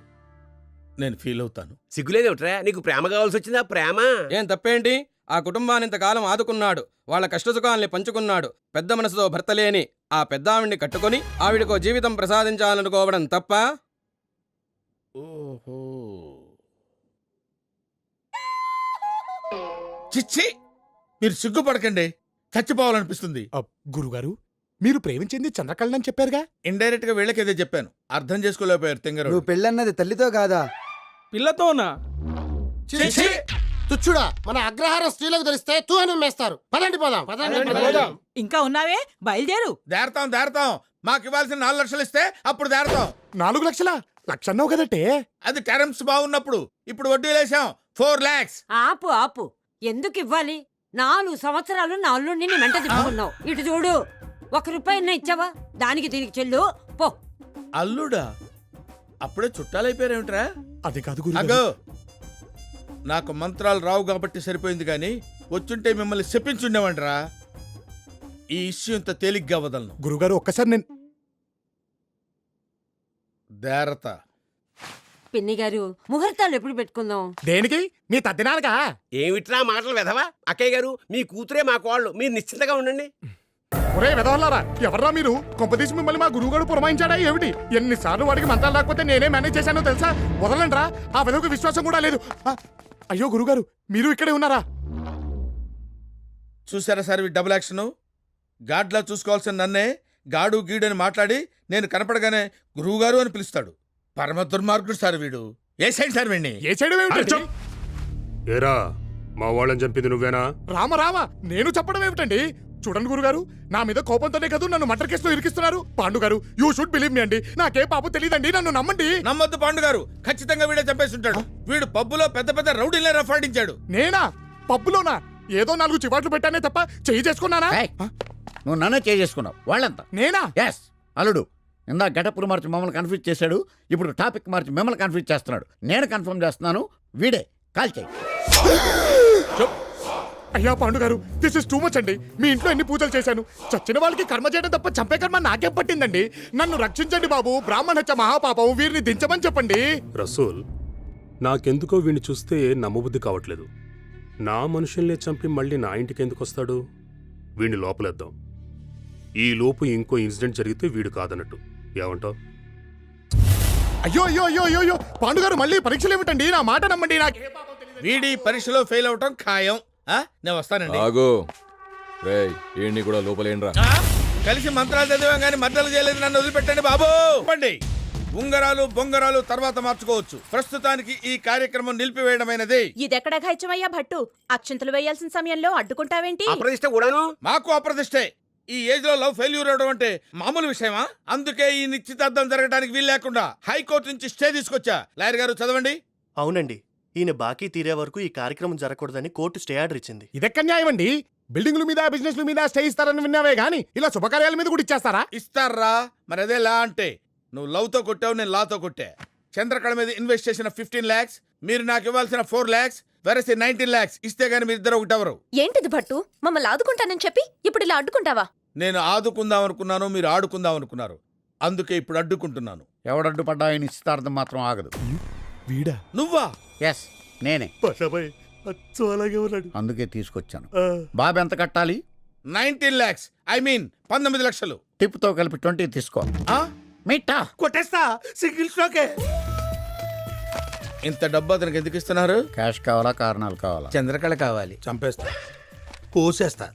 S6: నేను ఫీల్ అవుతాను.
S3: సిగ్గులేదేమిట్రా? నీకు ప్రేమ కావాల్సి వచ్చిందా? ప్రేమ
S10: ఏం తప్పేంటి? ఆ కుటుంబాన్ని ఇంతకాలం ఆదుకున్నాడు, వాళ్ళ కష్టసుఖాల్ని పంచుకున్నాడు. పెద్ద మనసుతో భర్త లేని ఆ పెద్దావిడ్ని కట్టుకొని ఆవిడకో జీవితం ప్రసాదించాలనుకోవడం తప్ప?
S6: ఓహో, చిచ్చి, మీరు సిగ్గుపడకండి. చచ్చిపోవాలనిపిస్తుంది.
S1: గురుగారు, మీరు ప్రేమించింది చంద్రకళని చెప్పారుగా.
S6: ఇండైరెక్ట్ గా వీళ్ళకేదే చెప్పాను, అర్థం చేసుకోలేకపోయారు తింగరు.
S5: పెళ్ళన్నది తల్లితో కాదా?
S10: పిల్లతోనా?
S6: చిచ్చి,
S5: తుచ్చుడా మన అగ్రహారం స్త్రీలకు తెలిస్తే తూ అని ఉమ్మేస్తారు. పదండి పోదాం.
S2: ఇంకా ఉన్నావే బయలుదేరు.
S6: దేరతాం మాకు ఇవ్వాల్సిన 4 లక్షలు ఇస్తే అప్పుడు దేరతాం.
S1: 4 లక్షలా? లక్ష అన్నావు కదటే.
S6: అది టర్మ్స్ బాగున్నప్పుడు. ఇప్పుడు వడ్డీ లేసాం 4 lakhs.
S9: ఆపు ఆపు, ఎందుకు ఇవ్వాలి? 4 సంవత్సరాలు నా అల్లుడిని నీ వెంట తిప్పుకున్నావు. ఇటు చూడు, 1 రూపాయి ఇచ్చావా? దానికి దీనికి చెల్లు పో.
S6: అల్లుడా? అప్పుడే చుట్టాలైపోయారేమిట్రా?
S1: అది కాదు
S6: అగో,
S1: గురుగారు.
S6: నాకు మంత్రాలు రావు కాబట్టి సరిపోయింది కానీ వచ్చుంటే మిమ్మల్ని చెప్పించుండేవంటరా. ఈ ఇష్యూ ఇంత తేలిగ్గా వదలను.
S1: గురుగారు ఒక్కసారి నేను
S6: దేరత.
S9: పిన్ని గారు, ముహూర్తాలు ఎప్పుడు పెట్టుకుందాం?
S1: దేనికి? మీ తద్దినాలుగా?
S3: ఏమిట్రా మాటలు వెధవా? అక్కయ్య గారు, మీ కూతురే మా కోళ్ళు, మీరు నిశ్చింతగా ఉండండి.
S1: ఒరే వెదవల్లారా, ఎవర్రా మీరు? కొంపదీసి మిమ్మల్ని మా గురువుగారు పురమాయించాడా ఏమిటి? ఎన్నిసార్లు వాడికి మంత్రాలు రాకపోతే నేనే మేనేజ్ చేశానో తెలుసా? వదలండ్రా, ఆ వెదవకు విశ్వాసం కూడా లేదు. అయ్యో గురుగారు, మీరు ఇక్కడే ఉన్నారా?
S6: చూసారా సార్ ఈ డబుల్ యాక్షన్? గాడ్లా చూసుకోవాల్సిన నన్నే గాడు గీడు అని మాట్లాడి నేను కనపడగానే గురువుగారు అని పిలుస్తాడు. పరమ దుర్మార్గుడు సార్ వీడు. ఏ సైడ్ సార్ వీడిని?
S1: ఏ చేయడం ఏమిటండి?
S11: ఏరా మా వాళ్ళని చంపింది నువ్వేనా?
S1: రామ రామ, నేను చెప్పడం ఏమిటండి? చూడండి గురుగారు, నా మీద కోపంతోనే కదా నన్ను మర్డర్ కేసులో ఇరికిస్తున్నారు. పాండు గారు, యూ షుడ్ బిలీవ్ మీ అండి. నాకే పాపం తెలియదండి, నన్ను నమ్మండి.
S6: నమ్మొద్దు పాండు గారు, ఖచ్చితంగా వీడే చంపేసి ఉంటాడు. వీడు పబ్బులో పెద్ద పెద్ద రౌడీలే రఫాడించాడు.
S1: నేనా? పబ్బులోనా? ఏదో 4 చివాట్లు పెట్టానే తప్ప చెయ్యి చేసుకున్నానా?
S8: ఏయ్, నువ్వు నన్నే చేసుకున్నావు. వాళ్ళంతా
S1: నేనా?
S8: ఎస్ అల్లుడు. ఇందా గెటప్పులు మార్చి మమ్మల్ని కన్ఫ్యూజ్ చేశాడు. ఇప్పుడు టాపిక్ మార్చి మిమ్మల్ని కన్ఫ్యూజ్ చేస్తున్నాడు. నేను కన్ఫర్మ్ చేస్తున్నాను, వీడే. కాల్ చేయి.
S1: అయ్యా పాండు గారు, దిస్ ఇస్ టూ మచ్ అండి. మీ ఇంట్లో ఎన్ని పూజలు చేశాను. చచ్చిన వాళ్ళకి కర్మ చేయడం తప్ప చంపే కర్మ నాకేం పట్టిందండి? నన్ను రక్షించండి బాబు. బ్రాహ్మణహత్య మహాపాపం, వీరిని దించమని చెప్పండి.
S11: రసూల్, నాకెందుకో వీణ్ణి చూస్తే నమ్మబుద్ధి కావట్లేదు. నా మనుషుల్నే చంపి మళ్ళీ నా ఇంటికి ఎందుకు వస్తాడు? వీడిని లోపలేద్దాం. ఈ లోపు ఇంకో ఇన్సిడెంట్ జరిగితే వీడు కాదన్నట్టు. ఏమంటావు?
S1: అయ్యో అయ్యో అయ్యో అయ్యో అయ్యో, పాండు గారు మళ్ళీ పరీక్షలు ఏమిటండి? నా మాట నమ్మండి. నాకు
S6: వీడి పరీక్షలో ఫెయిల్ అవటం ఖాయం. నేను వస్తానండి.
S12: ఆగు రేయ్, ఈయన్ని కూడా లోపలేండ్రా.
S6: కలిసి మంత్రాలు చదివాం కానీ మద్దలు చేయలేదు. నన్ను వదిలిపెట్టండి బాబు. పండి ఉంగరాలు బొంగరాలు తర్వాత మార్చుకోవచ్చు. ప్రస్తుతానికి ఈ కార్యక్రమం నిలిపివేయడమైనది.
S4: ఇదెక్కడ ఘాయిచమయ్యా భట్టు? అక్షంతలు వేయాల్సిన సమయంలో అడ్డుకుంటావేంటి?
S3: అప్రదిష్ట కూడాను.
S6: మాకు అప్రదిష్టే. ఈ ఏజ్ లో లవ్ ఫెయిల్యూర్ అవడం అంటే మామూలు విషయమా? అందుకే ఈ నిశ్చితార్థం జరగడానికి వీలు లేకుండా హైకోర్టు నుంచి స్టే తీసుకొచ్చా. లాయర్ గారు చదవండి.
S13: అవునండి, ఈయన బాకీ తీరే వరకు ఈ కార్యక్రమం జరగకూడదని కోర్టు స్టే ఆర్డర్ ఇచ్చింది.
S1: ఇదెక్క న్యాయం అండి? బిల్డింగ్ల మీద బిజినెస్ల మీద స్టే ఇస్తారని విన్నావే గానీ ఇలా శుభకార్యాల మీద కూడా ఇచ్చేస్తారా?
S6: ఇస్తారా? మరి అదే లా అంటే. నువ్వు లవ్ తో కొట్టావు, నేను లాతో కొట్టా. చంద్రకళ మీద ఇన్వెస్ట్ చేసిన 15 lakhs, మీరు నాకు ఇవ్వాల్సిన 4 lakhs, వెరసి 19 lakhs ఇస్తే గానీ మీ ఇద్దరు ఒకటెవరు?
S4: ఏంటిది భట్టు? మమ్మల్ని ఆదుకుంటానని చెప్పి ఇప్పుడు ఇలా అడ్డుకుంటావా?
S6: నేను ఆదుకుందాం అనుకున్నాను, మీరు ఆడుకుందాం అనుకున్నారు. అందుకే ఇప్పుడు అడ్డుకుంటున్నాను.
S8: ఎవడడ్డుపడ్డా ఈ నిశ్చితార్థం మాత్రం ఆగదు.
S1: వీడా?
S6: నువ్వా?
S8: ఎస్ నేనే.
S1: అలాగే ఉన్నాడు.
S8: అందుకే తీసుకొచ్చాను. బాబు ఎంత కట్టాలి?
S6: 19 lakhs, ఐ మీన్ 19 లక్షలు.
S8: టిప్తో కలిపి 20 తీసుకో. మీటా
S5: కొట్టేస్తా, సింగిల్ స్ట్రోకే.
S6: ఇంత డబ్బు అతనికి ఎందుకు ఇస్తున్నారు?
S8: క్యాష్ కావాలా, కారణాలు కావాలా?
S6: చంద్రకళ కావాలి.
S5: చంపేస్తా, కోసేస్తా.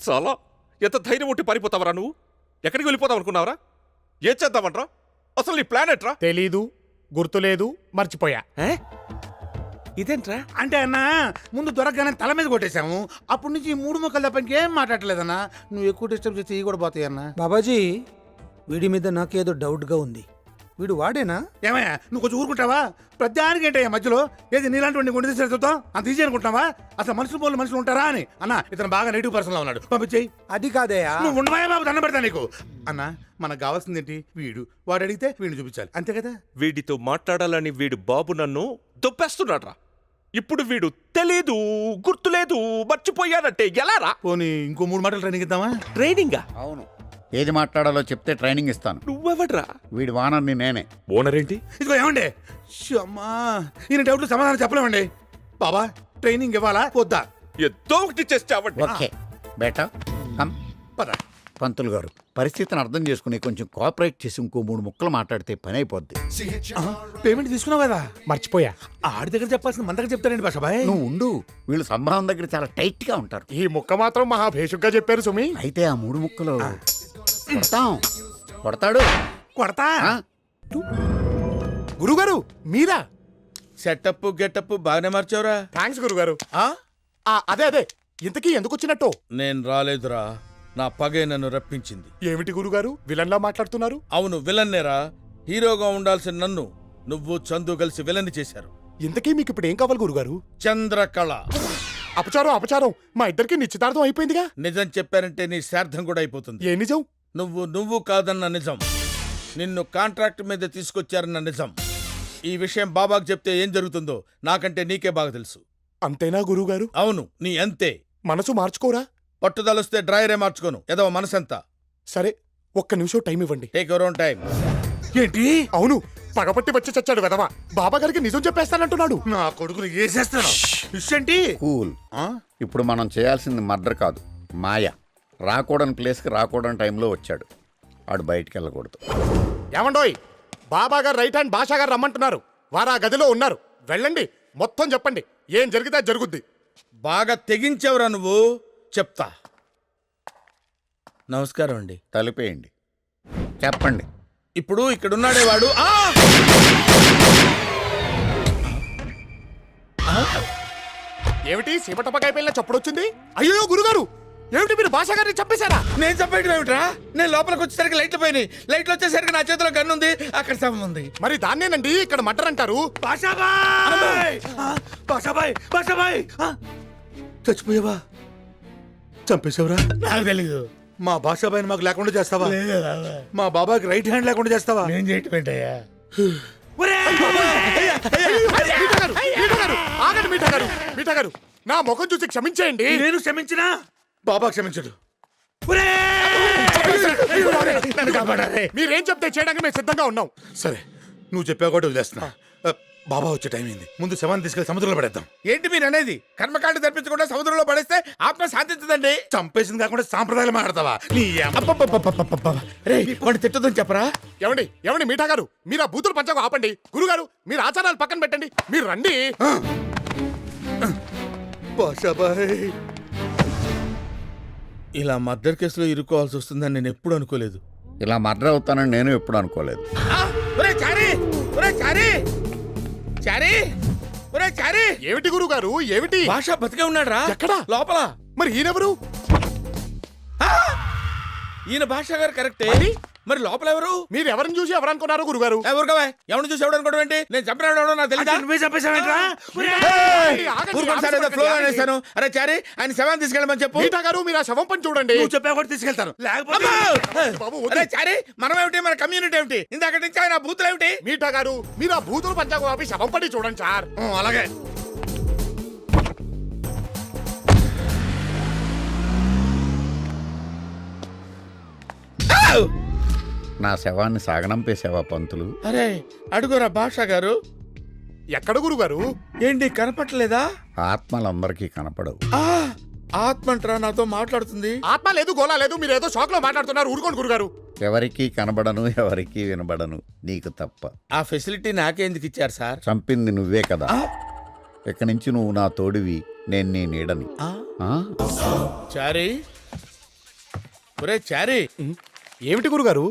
S11: చాలా ఎంత ధైర్యం ఉంటే పారిపోతావరా నువ్వు? ఎక్కడికి వెళ్ళిపోతావు అనుకున్నావరా? ఏం చేద్దామంట్రా? అసలు నీ ప్లాన్ ఎట్రా?
S1: తెలీదు, గుర్తులేదు, మర్చిపోయా.
S5: ఇదేంట్రా అంటే అన్నా, ముందు దొరకగానే తల మీద కొట్టేశాము. అప్పటి నుంచి ఈ 3 ముక్కలు తప్ప ఇంకేం మాట్లాడలేదన్నా. నువ్వు ఎక్కువ డిస్టర్బ్ చేస్తే ఇవి కూడా పోతాయి అన్నా. బాబాజీ, వీడి మీద నాకేదో డౌట్గా ఉంది. వీడు వాడేనా? ఏమయ్యా, నువ్వు కొంచెం ఊరుకుంటావా? ప్రతిదానికి ఏంటయ్యా మధ్యలో? ఏది నీలాంటి వాడిని గుండె తీసేస్తాం అంత ఈజీ అనుకుంటావా? అసలు మనుషులు పోలు మనుషులు ఉంటారా అని. అన్నా, ఇతను బాగా నెగిటివ్ పర్సన్ లా ఉన్నాడు, పంపించేయి. అది కాదయ్యా, నువ్వు ఉండవా బాబు, దండం పెడతా నీకు. అన్నా, మనకు కావాల్సింది ఏంటి? వీడు. వాడు అడిగితే వీడిని చూపించాలి, అంతే కదా?
S11: వీడితో మాట్లాడాలని వీడు బాబు నన్ను దొబ్బేస్తున్నాడ్రా. ఇప్పుడు వీడు తెలీదు, గుర్తులేదు, మర్చిపోయానంటే ఎలారా?
S5: పోనీ ఇంకో 3 మాటలు ట్రైనింగ్ ఇద్దామా?
S11: ట్రైనింగా?
S8: అవును, ఏది మాట్లాడాలో చెప్తే ట్రైనింగ్ ఇస్తాను.
S11: నువ్వెవడ్రా?
S8: వీడి వానర్ని నేనే.
S11: ఓనర్ ఏంటి?
S5: ఇదిగో ఏమండి, అమ్మా, ఈయన డౌట్లు సమాధానం చెప్పలేమండి. బాబా, ట్రైనింగ్ ఇవ్వాలా వద్దా?
S11: ఏదో ఒకటి చేస్తావండి.
S8: ఓకే బేటా, కమ్.
S5: పద.
S8: పంతులు గారు పరిస్థితిని అర్థం చేసుకుని కొంచెం కోఆపరేట్ చేసి ఇంకో 3 ముక్కలు మాట్లాడితే పని అయిపోద్ది.
S5: పేమెంట్ తీసుకున్నావు కదా,
S1: మర్చిపోయా.
S5: ఆడి దగ్గర చెప్పాల్సిన మన దగ్గర చెప్తానండి బాషాబాయ్.
S8: నువ్వు ఉండు, వీళ్ళు సంభావం దగ్గర చాలా టైట్ గా ఉంటారు.
S1: ఈ ముక్క మాత్రం మహా భేషుగ్గా చెప్పారు సుమి.
S8: అయితే ఆ 3 ముక్కలు కొడతాం. కొడతాడు.
S5: కొడతా.
S8: ఆ?
S1: గురుగారు మీరా?
S6: సెటప్ గెటప్ బాగానే మార్చావురా.
S1: థ్యాంక్స్ గురుగారు.
S6: ఆ?
S1: అదే ఇంతకీ ఎందుకు వచ్చినట్టు?
S6: నేను రాలేదురా, నా పగే నన్ను రప్పించింది.
S1: ఏమిటి గురుగారు విలన్లా మాట్లాడుతున్నారు?
S6: అవును, విలన్నేరా. హీరోగా ఉండాల్సిన నన్ను నువ్వు చందు కలిసి విలన్ చేశారు.
S1: ఇంతకీ మీకు ఇప్పుడు ఏం కావాలి గురుగారు?
S6: చంద్రకళ.
S1: అపచారం మా ఇద్దరికి నిశ్చితార్థం అయిపోయిందిగా.
S6: నిజం చెప్పారంటే నీ శ్రాద్ధం కూడా అయిపోతుంది.
S1: ఏ నిజం?
S6: నువ్వు కాదన్న నిజం, నిన్ను కాంట్రాక్ట్ మీద తీసుకొచ్చారన్న నిజం. ఈ విషయం బాబాకు చెప్తే ఏం జరుగుతుందో నాకంటే నీకే బాగా తెలుసు.
S1: అంతేనా గురుగారు?
S6: అవును, నీ అంతే.
S1: మనసు మార్చుకోరా?
S6: పట్టుదలొస్తే డ్రాయరే మార్చుకోను, ఏదో మనసంతా.
S1: సరే ఒక్క నిమిషం టైం ఇవ్వండి.
S6: Take your own time.
S5: ఏంటి?
S1: అవును, పగపట్టి వచ్చి చచ్చాడు వెదవా. బాబా గారికి నిజం చెప్పేస్తానంటున్నాడు.
S5: నా కొడుకుని వేసేస్తాను. ఏంటి?
S8: కూల్. ఇప్పుడు మనం చేయాల్సింది మర్డర్ కాదు, మాయ. రాకూడని ప్లేస్కి రాకూడని టైంలో వచ్చాడు. ఆడు బయటికి వెళ్ళకూడదు.
S1: ఏమండోయ్, బాబా గారు రైట్ హ్యాండ్ భాషా గారు రమ్మంటున్నారు. వారు ఆ గదిలో ఉన్నారు. వెళ్ళండి, మొత్తం చెప్పండి. ఏం జరిగితే జరుగుద్ది.
S6: బాగా తెగించావురా నువ్వు. చెప్తా. నమస్కారం అండి.
S8: తలిపేయండి, చెప్పండి.
S6: ఇప్పుడు ఇక్కడున్నాడే వాడు.
S1: ఏమిటి సీమటపకాయ చప్పుడొచ్చింది? అయ్యో గురుగారు, ఏమిటి మీరు భాషా గారిని చంపేశారా?
S6: నేను చంపేయడం ఏమిట్రా? నేను లోపలికి వచ్చేసరికి లైట్లు పోయినాయి. లైట్లు వచ్చేసరికి నా చేతిలో గన్ను ఉంది, అక్కడ శవం ఉంది.
S1: మరి దాన్నేనండి ఇక్కడ మర్డర్ అంటారు.
S5: బాషాబాయ్ చచ్చిపోయావా? చంపేశావురా?
S6: నాకు తెలీదు.
S5: మా బాషాబాయిని మాకు లేకుండా చేస్తావా? మా బాబాకి రైట్ హ్యాండ్ లేకుండా చేస్తావా?
S6: నేను చేయటం ఏంటయ్యా?
S1: మీఠా గారు, నా ముఖం చూసి క్షమించేయండి.
S5: నేను క్షమించినా బాబా క్షమించడు.
S1: మీరేం చెప్తే చేయడానికి మేము సిద్ధంగా ఉన్నాం.
S5: సరే, నువ్వు చెప్పా కూడా వదిలేస్తున్నా. బాబా వచ్చే టైం అయింది. ముందు శవాన్ని తీసుకెళ్లి సముద్రంలో పడేద్దాం.
S6: ఏంటి మీరు అనేది? కర్మకాండ తెప్పించకుండా సముద్రంలో పడేస్తే ఆత్మ శాంతించదండి.
S5: చంపేసింది కాకుండా సాంప్రదాయాలు మాట్లాడతావా?
S6: వాడు తిట్టదని చెప్పరా?
S1: ఏమండి మీఠా గారు, మీరు ఆ బూతులు పంచకు ఆపండి. గురుగారు, మీరు ఆచారాలు పక్కన పెట్టండి. మీరు రండి.
S5: బాషాబాయ్,
S6: ఇలా మర్డర్ కేసులో ఇరుక్కోవాల్సి వస్తుందని నేను ఎప్పుడు అనుకోలేదు.
S8: ఇలా మర్డర్ అవుతానని నేను ఎప్పుడు అనుకోలేదు.
S1: ఏమిటి గురుగారు, ఏమిటి?
S6: భాష బతికే ఉన్నాడు రా.
S1: ఎక్కడ?
S6: లోపల.
S1: మరి ఈయనెవరు?
S6: ఈయన భాష గారు కరెక్టే. మరి లోపల ఎవరు?
S1: మీరు ఎవరిని చూసి ఎవరనుకున్నారు గురుగారు?
S6: ఎవరు కావా? ఎవరిని చూసి ఎవడనుకోవడం ఏంటి? నేను చంపినాడు నాకు తెలియదా?
S5: నువ్వే చంపేశావేంట్రా?
S6: అరే చారి, ఆయన శవాన్ని తీసుకెళ్ళమని చెప్పు.
S1: మీఠా గారు, మీరు ఆ శవం పని చూడండి.
S5: నువ్వు చెప్పా కూడా తీసుకెళ్తాను. లేకపోతే
S6: అరే చారి, మనం ఏమిటి, మన కమ్యూనిటీ ఏమిటి? ఇందాక నుంచి ఆయన బూతులు ఏమిటి?
S1: మీఠా గారు, మీరు ఆ బూతులు పంచకు ఆపి శవం పని చూడండి సార్.
S5: అలాగే.
S8: నా శవాన్ని సాగనంపేసావా పంతులు?
S6: అరే అడుగురా భాష గారు.
S1: ఎక్కడ గురుగారు?
S6: ఏంటి కనపట్లేదా?
S8: ఆత్మలందరికీ కనపడవు.
S6: ఆత్మంట్రా నాతో మాట్లాడుతుంది.
S1: ఆత్మ లేదు, గోలా లేదు. మీరు ఏదో షాక్ లో మాట్లాడుతున్నారు. ఊరుకోండి గురుగారు.
S8: ఎవరికీ కనబడను, ఎవరికీ వినబడను, నీకు తప్ప.
S6: ఆ ఫెసిలిటీ నాకెందుకు ఇచ్చారు సార్?
S8: చంపింది నువ్వే కదా. ఇక్కడి నుంచి నువ్వు నా తోడివి, నేను నీ నీడని.
S6: చారీ, ఒరే చారీ.
S1: ఏమిటి గురుగారు?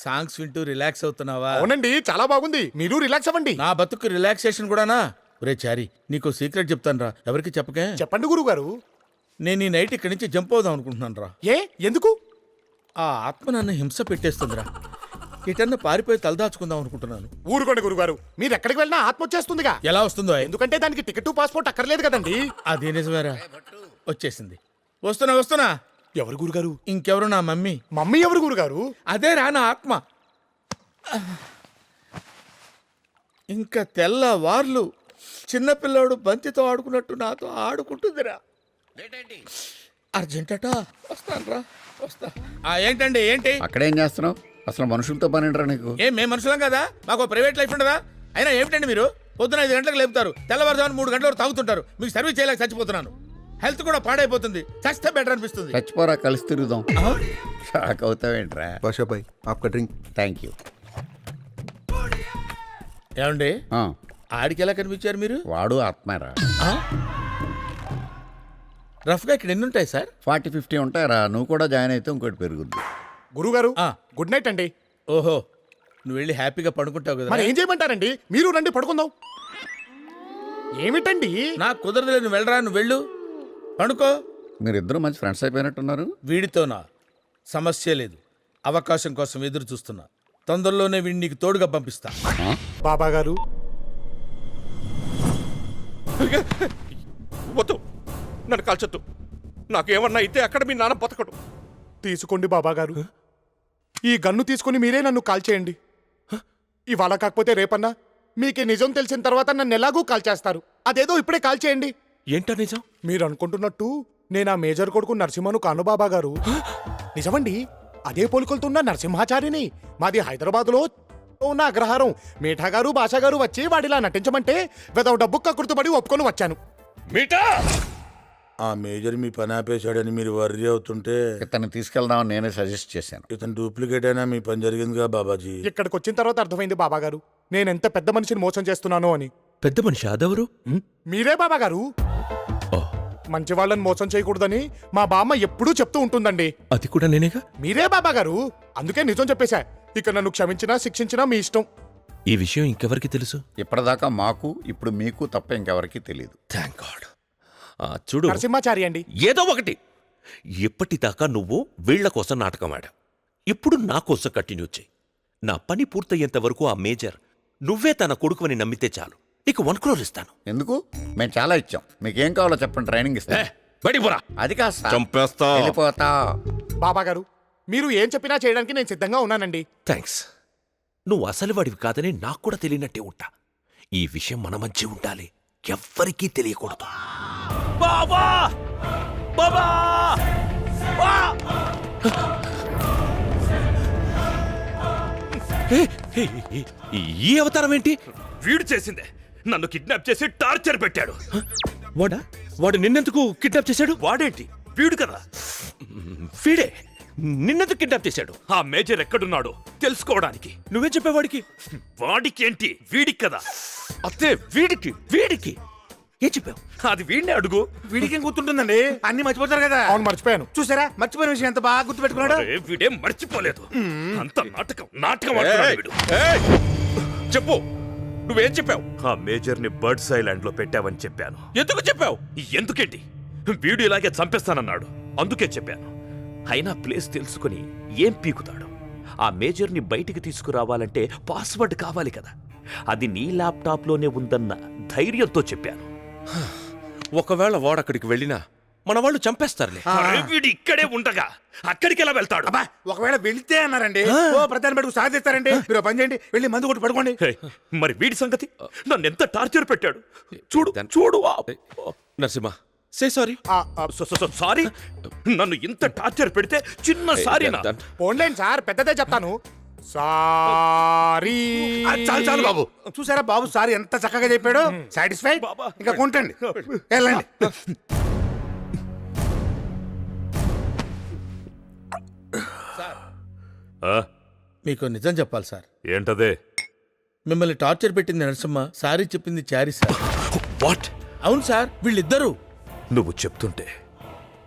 S6: సాంగ్స్ వింటూ రిలాక్స్ అవుతున్నావా?
S1: అవునండి, చాలా బాగుంది. మీరు రిలాక్స్ అవ్వండి.
S6: నా బతుకు రిలాక్సేషన్ కూడానా? ఒరే చారీ, నీకు సీక్రెట్ చెప్తాను రా, ఎవరికి చెప్పకే.
S1: చెప్పండి గురుగారు.
S6: నేను ఈ నైట్ ఇక్కడి నుంచి జంప్ అవుదాం అనుకుంటున్నాను రా.
S1: ఏ, ఎందుకు?
S6: ఆ ఆత్మ నన్ను హింస పెట్టేస్తుందిరా. ఇటన్నా పారిపోయి తలదాచుకుందాం అనుకుంటున్నాను.
S1: ఊరుకోండి గురుగారు, మీరు ఎక్కడికి వెళ్ళినా ఆత్మ వచ్చేస్తుందిగా.
S6: ఎలా వస్తుందో?
S1: ఎందుకంటే దానికి టికెట్ పాస్పోర్ట్ అక్కర్లేదు కదండి.
S6: అది నిజమేరా, వచ్చేసింది. వస్తున్నా.
S1: ఎవరు గురుగారు?
S6: ఇంకెవరు, నా మమ్మీ.
S1: మమ్మీ ఎవరు గురుగారు?
S6: అదే రా నా ఆత్మ. ఇంకా తెల్లవార్లు చిన్నపిల్లాడు బంతితో ఆడుకున్నట్టు నాతో ఆడుకుంటుందిరా. అర్జెంటట, వస్తాను. ఏంటండి? ఏంటి
S8: అక్కడేం చేస్తున్నావు? అసలు మనుషులతో పని ఏంట్రా నీకు?
S6: మేము మనుషులం కదా, మాకు ప్రైవేట్ లైఫ్ ఉండదా? అయినా ఏమిటండి మీరు? పొద్దున 5 గంటలకు లేపుతారు, తెల్లవారుజామున 3 గంటల వరకు తాగుతుంటారు. మీకు సర్వీస్ చేయలేక చచ్చిపోతున్నాను. హెల్త్ కూడా పాడైపోతుంది. చస్తే బెటర్ అనిపిస్తుంది.
S8: చచ్చిపోరా, కలిసి తిరుగుదాం. షాక్ అవుతావేంట్రా?
S13: బాషాబాయ్ ఆప్కా డ్రింక్.
S8: Thank you.
S6: ఏమండి ఆడికి ఎలా కనిపించారు మీరు?
S8: వాడు ఆత్మారా.
S6: రఫ్ గా ఇక్కడ ఎన్ని ఉంటాయి సార్?
S8: 40-50 ఉంటాయరా. నువ్వు కూడా జాయిన్ అయితే ఇంకోటి పెరుగుద్ది.
S1: గురుగారు గుడ్ నైట్ అండి.
S6: ఓహో, నువ్వు వెళ్ళి హ్యాపీగా పడుకుంటావు కదా.
S1: మరి ఏం చేయమంటారండి? మీరు రండి పడుకుందాం. ఏమిటండి?
S6: నాకు కుదరదులే, నువ్వు వెళ్ళరా, నువ్వు వెళ్ళు పడుకో.
S8: మీరిద్దరూ మంచి ఫ్రెండ్స్ అయిపోయినట్టున్నారు.
S6: వీడితోనా? సమస్య లేదు, అవకాశం కోసం ఎదురు చూస్తున్నా. తొందరలోనే వీడిని నీకు తోడుగా పంపిస్తా.
S1: బాబా గారు
S12: వద్దు, నన్ను కాల్చొద్దు. నాకేమన్నా అయితే అక్కడ మీ నాన్న బతకడు.
S1: తీసుకోండి బాబా గారు, ఈ గన్ను తీసుకుని మీరే నన్ను కాల్చేయండి. ఇవాళ కాకపోతే రేపన్నా మీకు నిజం తెలిసిన తర్వాత నన్ను ఎలాగూ కాల్చేస్తారు. అదేదో ఇప్పుడే కాల్చేయండి.
S12: ఏంటో నిజం?
S1: మీరు అనుకుంటున్నట్టు నేను ఆ మేజర్ కొడుకు నరసింహను కాను బాబా గారు. నిజమండి, అదే పోలికలుతున్న నరసింహాచార్యని. మాది హైదరాబాద్లో ఉన్న అగ్రహారం. మీఠా గారు భాషా గారు వచ్చి వాడిలా నటించమంటే వెదవ డబ్బు కక్కుర్తుపడి ఒప్పుకొని వచ్చాను.
S12: మీటా
S6: ఆ మేజర్ మీ పని ఆపేశాడని మీరు వర్రీ అవుతుంటే
S8: ఇతన్ని తీసుకెళ్దామని నేనే సజెస్ట్ చేశాను.
S6: ఇతను డూప్లికేట్ అయినా మీ పని జరిగిందిగా బాబాజీ.
S1: ఇక్కడికి వచ్చిన తర్వాత అర్థమైంది బాబా గారు, నేను ఎంత పెద్ద మనిషిని మోసం చేస్తున్నానో అని.
S12: పెద్ద మనిషి అదెవరు?
S1: మీరే బాబా గారు. మంచి వాళ్ళని మోసం చేయకూడదని మా బామ్మ ఎప్పుడూ చెప్తూ ఉంటుందండి.
S12: అది కూడా నేనేగా.
S1: మీరే బాబా గారు, అందుకే నిజం చెప్పేశా. ఇక నన్ను క్షమించినా శిక్షించినా మీ ఇష్టం.
S12: ఈ విషయం ఇంకెవరికి తెలుసు?
S8: ఇప్పటిదాకా మాకు, ఇప్పుడు మీకు తప్ప ఇంకెవరికి తెలియదు.
S12: Thank God. చూడు
S1: నరసింహాచారి అండి.
S12: ఏదో ఒకటి. ఎప్పటిదాకా నువ్వు వీళ్ల కోసం నాటకం ఆడావు, ఇప్పుడు నా కోసం కంటిన్యూ చేయి. నా పని పూర్తయ్యేంత వరకు ఆ మేజర్ నువ్వే తన కొడుకుని నమ్మితే చాలు, నీకు 1 crore ఇస్తాను.
S8: ఎందుకు? మేము చాలా ఇచ్చాం. మీకేం కావాలో చెప్పండి, ట్రైనింగ్ ఇస్తా.
S12: బడిపోరా,
S8: అది కాదు సార్.
S12: చంపేస్తా.
S8: వెళ్ళిపోతా.
S1: బాబా గారు, మీరు ఏం చెప్పినా చేయడానికి నేను సిద్ధంగా ఉన్నానండి.
S12: థ్యాంక్స్. నువ్వు అసలు వాడివి కాదని నాకు కూడా తెలియనట్టే ఉంటా. ఈ విషయం మన మధ్య ఉండాలి, ఎవ్వరికీ తెలియకూడదు. బాబా బాబా ఈ అవతారం ఏంటి? వీడు చేసిందే. నన్ను కిడ్నాప్ చేసి టార్చర్ పెట్టాడు. వాడు నిన్నెందుకు కిడ్నాప్ చేశాడు? వాడేంటి, వీడు కదా. వీడే నిన్నెందుకు కిడ్నాప్ చేశాడు? ఆ మేజర్ ఎక్కడున్నాడో తెలుసుకోవడానికి. నువ్వేం చెప్పేవాడికి? వాడికి ఏంటి, వీడికి కదా. అత్తే వీడికి వీడికి ఏం చెప్పావు? అది వీడిని అడుగు.
S5: వీడికి ఏం గుర్తుంటుందండి, అన్ని మర్చిపోతారు కదా.
S1: అవును, మర్చిపోయాను.
S5: చూసారా, మర్చిపోయిన విషయం ఎంత బాగా గుర్తు పెట్టుకున్నాడు.
S12: వీడేం మర్చిపోలేదు. అంత నాటకం ఆడుతున్నాడు వీడు. చెప్పు, నువ్వేం చెప్పావు? ఆ మేజర్ ని బర్డ్స్ ఐలాండ్ లో పెట్టావని చెప్పాను. ఎందుకు చెప్పావు? ఎందుకేంటి, వీడు ఇలాగే చంపేస్తానన్నాడు, అందుకే చెప్పాను. అయినా ప్లేస్ తెలుసుకుని ఏం పీకుతాడు? ఆ మేజర్ ని బయటికి తీసుకురావాలంటే పాస్వర్డ్ కావాలి కదా. అది నీ ల్యాప్టాప్ లోనే ఉందన్న ధైర్యంతో చెప్పాను. ఒకవేళ వాడక్కడికి వెళ్ళినా మన వాళ్ళు చంపేస్తారులే. వీడు ఇక్కడే ఉండగా అక్కడికి ఎలా వెళ్తాడు?
S5: ఒకవేళ వెళితే అన్నారండి, ఓ ప్రధాని బడుకు సాధిస్తారండి. మీరు పని చేయండి, వెళ్ళి మందు కొట్టి పడుకోండి.
S12: మరి వీడి సంగతి? నన్ను ఎంత టార్చర్ పెట్టాడు చూడు చూడు. Narasimha, say sorry. సారీ? నన్ను ఇంత టార్చర్ పెడితే చిన్న సారీ.
S1: పోన్లేండి సార్, పెద్దదే చెప్తాను. సారీ.
S5: చాలు చాలు బాబు. చూసారా బాబు సారీ ఎంత చక్కగా చెప్పాడు. సాటిస్ఫైడ్? ఇంకా కొంటండి, వెళ్ళండి.
S6: మీకు నిజం చెప్పాలి సార్.
S12: ఏంటదే?
S6: మిమ్మల్ని టార్చర్ పెట్టింది నరసింహ, సారీ చెప్పింది చారీ సార్.
S12: వాట్?
S6: అవును సార్, వీళ్ళిద్దరూ.
S12: నువ్వు చెప్తుంటే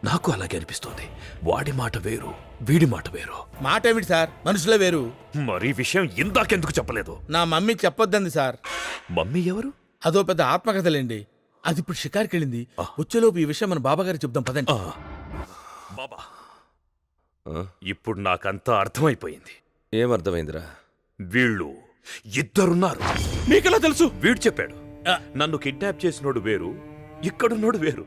S12: నాకు అలాగే అనిపిస్తుంది. వాడి మాట వేరు, వీడి మాట వేరు.
S6: మాట ఏమిటి సార్, మనుషులే వేరు.
S12: మరి విషయం ఇందాకెందుకు చెప్పలేదు?
S6: నా మమ్మీ చెప్పొద్దంది సార్.
S12: మమ్మీ ఎవరు?
S6: అదో పెద్ద ఆత్మకథలేండి. అది ఇప్పుడు షికార్కి వెళ్ళింది. వచ్చేలోపు ఈ విషయం మన బాబాగారికి చెప్దాం పదండి.
S12: బాబా, ఇప్పుడు నాకంతా అర్థమైపోయింది.
S10: ఏమర్థమైందిరా?
S12: వీళ్ళు ఇద్దరున్నారు. మీకెలా తెలుసు? వీడు చెప్పాడు. నన్ను కిడ్నాప్ చేసినోడు వేరు, ఇక్కడున్నోడు వేరు.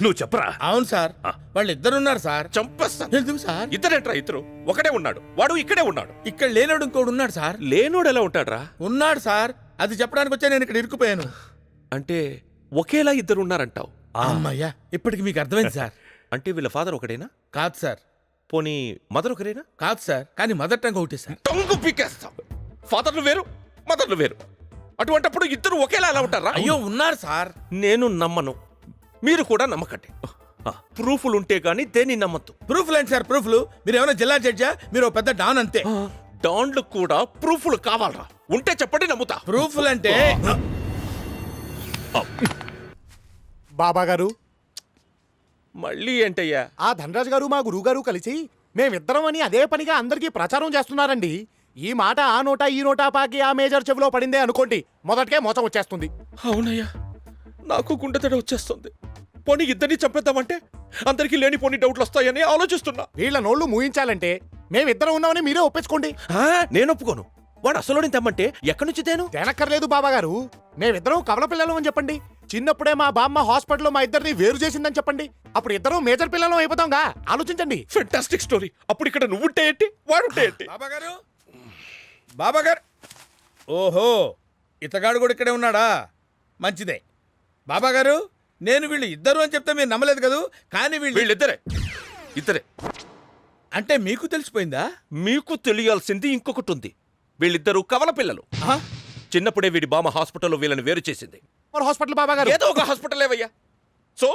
S12: నువ్వు చెప్పరా?
S6: అవును సార్, వాళ్ళిద్దరున్నారు సార్.
S12: చంపేస్తా.
S6: ఎందుకు సార్?
S12: ఇద్దరేంట్రా? ఇద్దరు ఒకడే ఉన్నాడు, వాడు ఇక్కడే ఉన్నాడు.
S6: ఇక్కడ లేనోడు ఇంకోడు ఉన్నాడు సార్.
S12: లేనోడు ఎలా ఉంటాడ్రా?
S6: ఉన్నాడు సార్, అది చెప్పడానికి వచ్చా నేను ఇక్కడ ఇరుక్కుపోయాను.
S12: అంటే ఒకేలా ఇద్దరు ఉన్నారంటావు?
S6: అమ్మయ్యా, ఇప్పటికి మీకు అర్థమైంది సార్.
S12: అంటే వీళ్ళ ఫాదర్ ఒకడేనా?
S6: కాదు సార్.
S12: పోనీ మదర్ ఒకరేనా?
S6: కాదు సార్, కానీ మదర్ టంగ్ ఒకటే సార్.
S12: టంగు పీకేస్తాం. ఫాదర్లు వేరు, మదర్లు వేరు. అటువంటప్పుడు ఇద్దరు ఒకేలా ఎలా ఉంటారా?
S6: అయ్యో ఉన్నారు సార్.
S12: నేను నమ్మను. మీరు కూడా నమ్మకండి. ప్రూఫ్లు ఉంటే గానీ దేన్ని నమ్మద్దు.
S6: ప్రూఫ్లు ఏంటి సార్ ప్రూఫ్లు? మీరు ఏమైనా జిల్లా జడ్జా? మీరు ఓ పెద్ద డాన్ అంతే.
S12: డాన్లు కూడా ప్రూఫ్లు కావాలరా? ఉంటే చెప్పండి, నమ్ముతా.
S6: ప్రూఫ్లు అంటే
S1: బాబా గారు,
S12: మళ్ళీ ఏంటయ్యా?
S1: ఆ ధనరాజ్ గారు మా గురువు గారు కలిసి మేమిద్దరం అని అదే పనిగా అందరికీ ప్రచారం చేస్తున్నారండి. ఈ మాట ఆ నోటా ఈ నోటా పాకి ఆ మేజర్ చెవిలో పడిందే అనుకోండి, మొదటికే మోసం వచ్చేస్తుంది.
S12: అవునయ్యా, నాకు గుండెతడ వచ్చేస్తుంది. పోనీ ఇద్దరిని చంపేద్దామంటే అందరికీ లేని పోనీ డౌట్లు వస్తాయని ఆలోచిస్తున్నా.
S1: వీళ్ళ నోళ్లు మూయించాలంటే మేమిద్దరం ఉన్నామని మీరే ఒప్పించుకోండి.
S12: నేను ఒప్పుకోను. వాడు అసలు తెమ్మంటే ఎక్కడి నుంచి తేను?
S1: తేనక్కర్లేదు బాబా గారు, మేమిద్దరం కవల పిల్లలం అని చెప్పండి. చిన్నప్పుడే మా బామ్మ హాస్పిటల్లో మా ఇద్దరిని వేరు చేసిందని చెప్పండి. అప్పుడు ఇద్దరం మేజర్ పిల్లలం అయిపోతాంగా. ఆలోచించండి.
S12: Fantastic story. అప్పుడు ఇక్కడ నువ్వుంటే ఏంటి, వాడుంటే ఏంటి?
S6: బాబా గారు, ఓహో ఇతగాడు కూడా ఇక్కడే ఉన్నాడా? మంచిదే. బాబా గారు, నేను వీళ్ళు ఇద్దరు అని చెప్తే మీరు నమ్మలేదు కదూ, కానీ
S12: వీళ్ళిద్దరే. ఇద్దరే
S6: అంటే మీకు తెలిసిపోయిందా?
S12: మీకు తెలియాల్సింది ఇంకొకటి ఉంది. వీళ్ళిద్దరూ కవల పిల్లలు. చిన్నప్పుడే వీడి బామ్మ హాస్పిటల్లో వీళ్ళని వేరు చేసింది.
S1: హాస్పిటల్ బాబా గారు
S12: ఏదో ఒక హాస్పిటల్ ఏవయ్యా. సో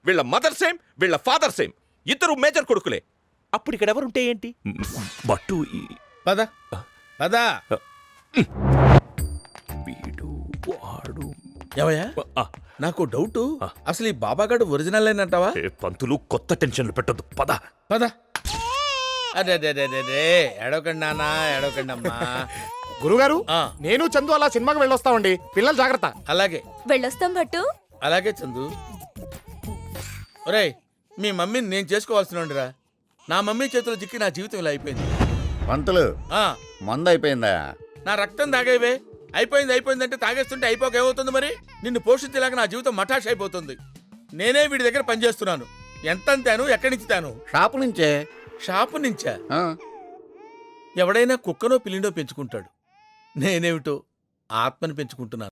S12: వీళ్ళ మదర్ సేమ్, వీళ్ళ ఫాదర్ సేమ్, ఇద్దరు మేజర్ కొడుకులే. అప్పుడు ఇక్కడ ఎవరుంటే ఏంటి? బట్టు
S6: పద పద.
S12: వీడు వాడు.
S6: ఏవయ్యా, నాకు డౌట్, అసలు ఈ బాబాగాడు ఒరిజినల్ అంటావా?
S12: పంతులు, కొత్త టెన్షన్లు పెట్టద్దు. పద
S6: పద. అదే ఎడవకండి నాన్న, ఎడవకండి అమ్మా.
S1: గురుగారు, నేను చందు అలా సినిమాకి వెళ్ళొస్తామండి. పిల్లలు జాగ్రత్త.
S6: అలాగే
S4: వెళ్ళొస్తాం భట్టు.
S6: అలాగే చందు. ఒరేయ్, మీ మమ్మీని నేను చేసుకోవాల్సినరా? నా మమ్మీ చేతిలో చిక్కి నా జీవితం ఇలా అయిపోయింది.
S8: పంతులు, మందు అయిపోయిందా?
S6: నా రక్తం తాగేవే. అయిపోయిందంటే తాగేస్తుంటే అయిపోక ఏమవుతుంది మరి? నిన్ను పోషించేలాగా నా జీవితం మఠాష్ అయిపోతుంది. నేనే వీడి దగ్గర పనిచేస్తున్నాను. ఎంతంతాను, ఎక్కడి నుంచి తాను?
S8: షాపు నుంచే.
S6: షాపు నుంచా? ఎవడైనా కుక్కనో పిల్లినో పెంచుకుంటాడు. నేనేమిటో ఆత్మని పెంచుకుంటున్నాను.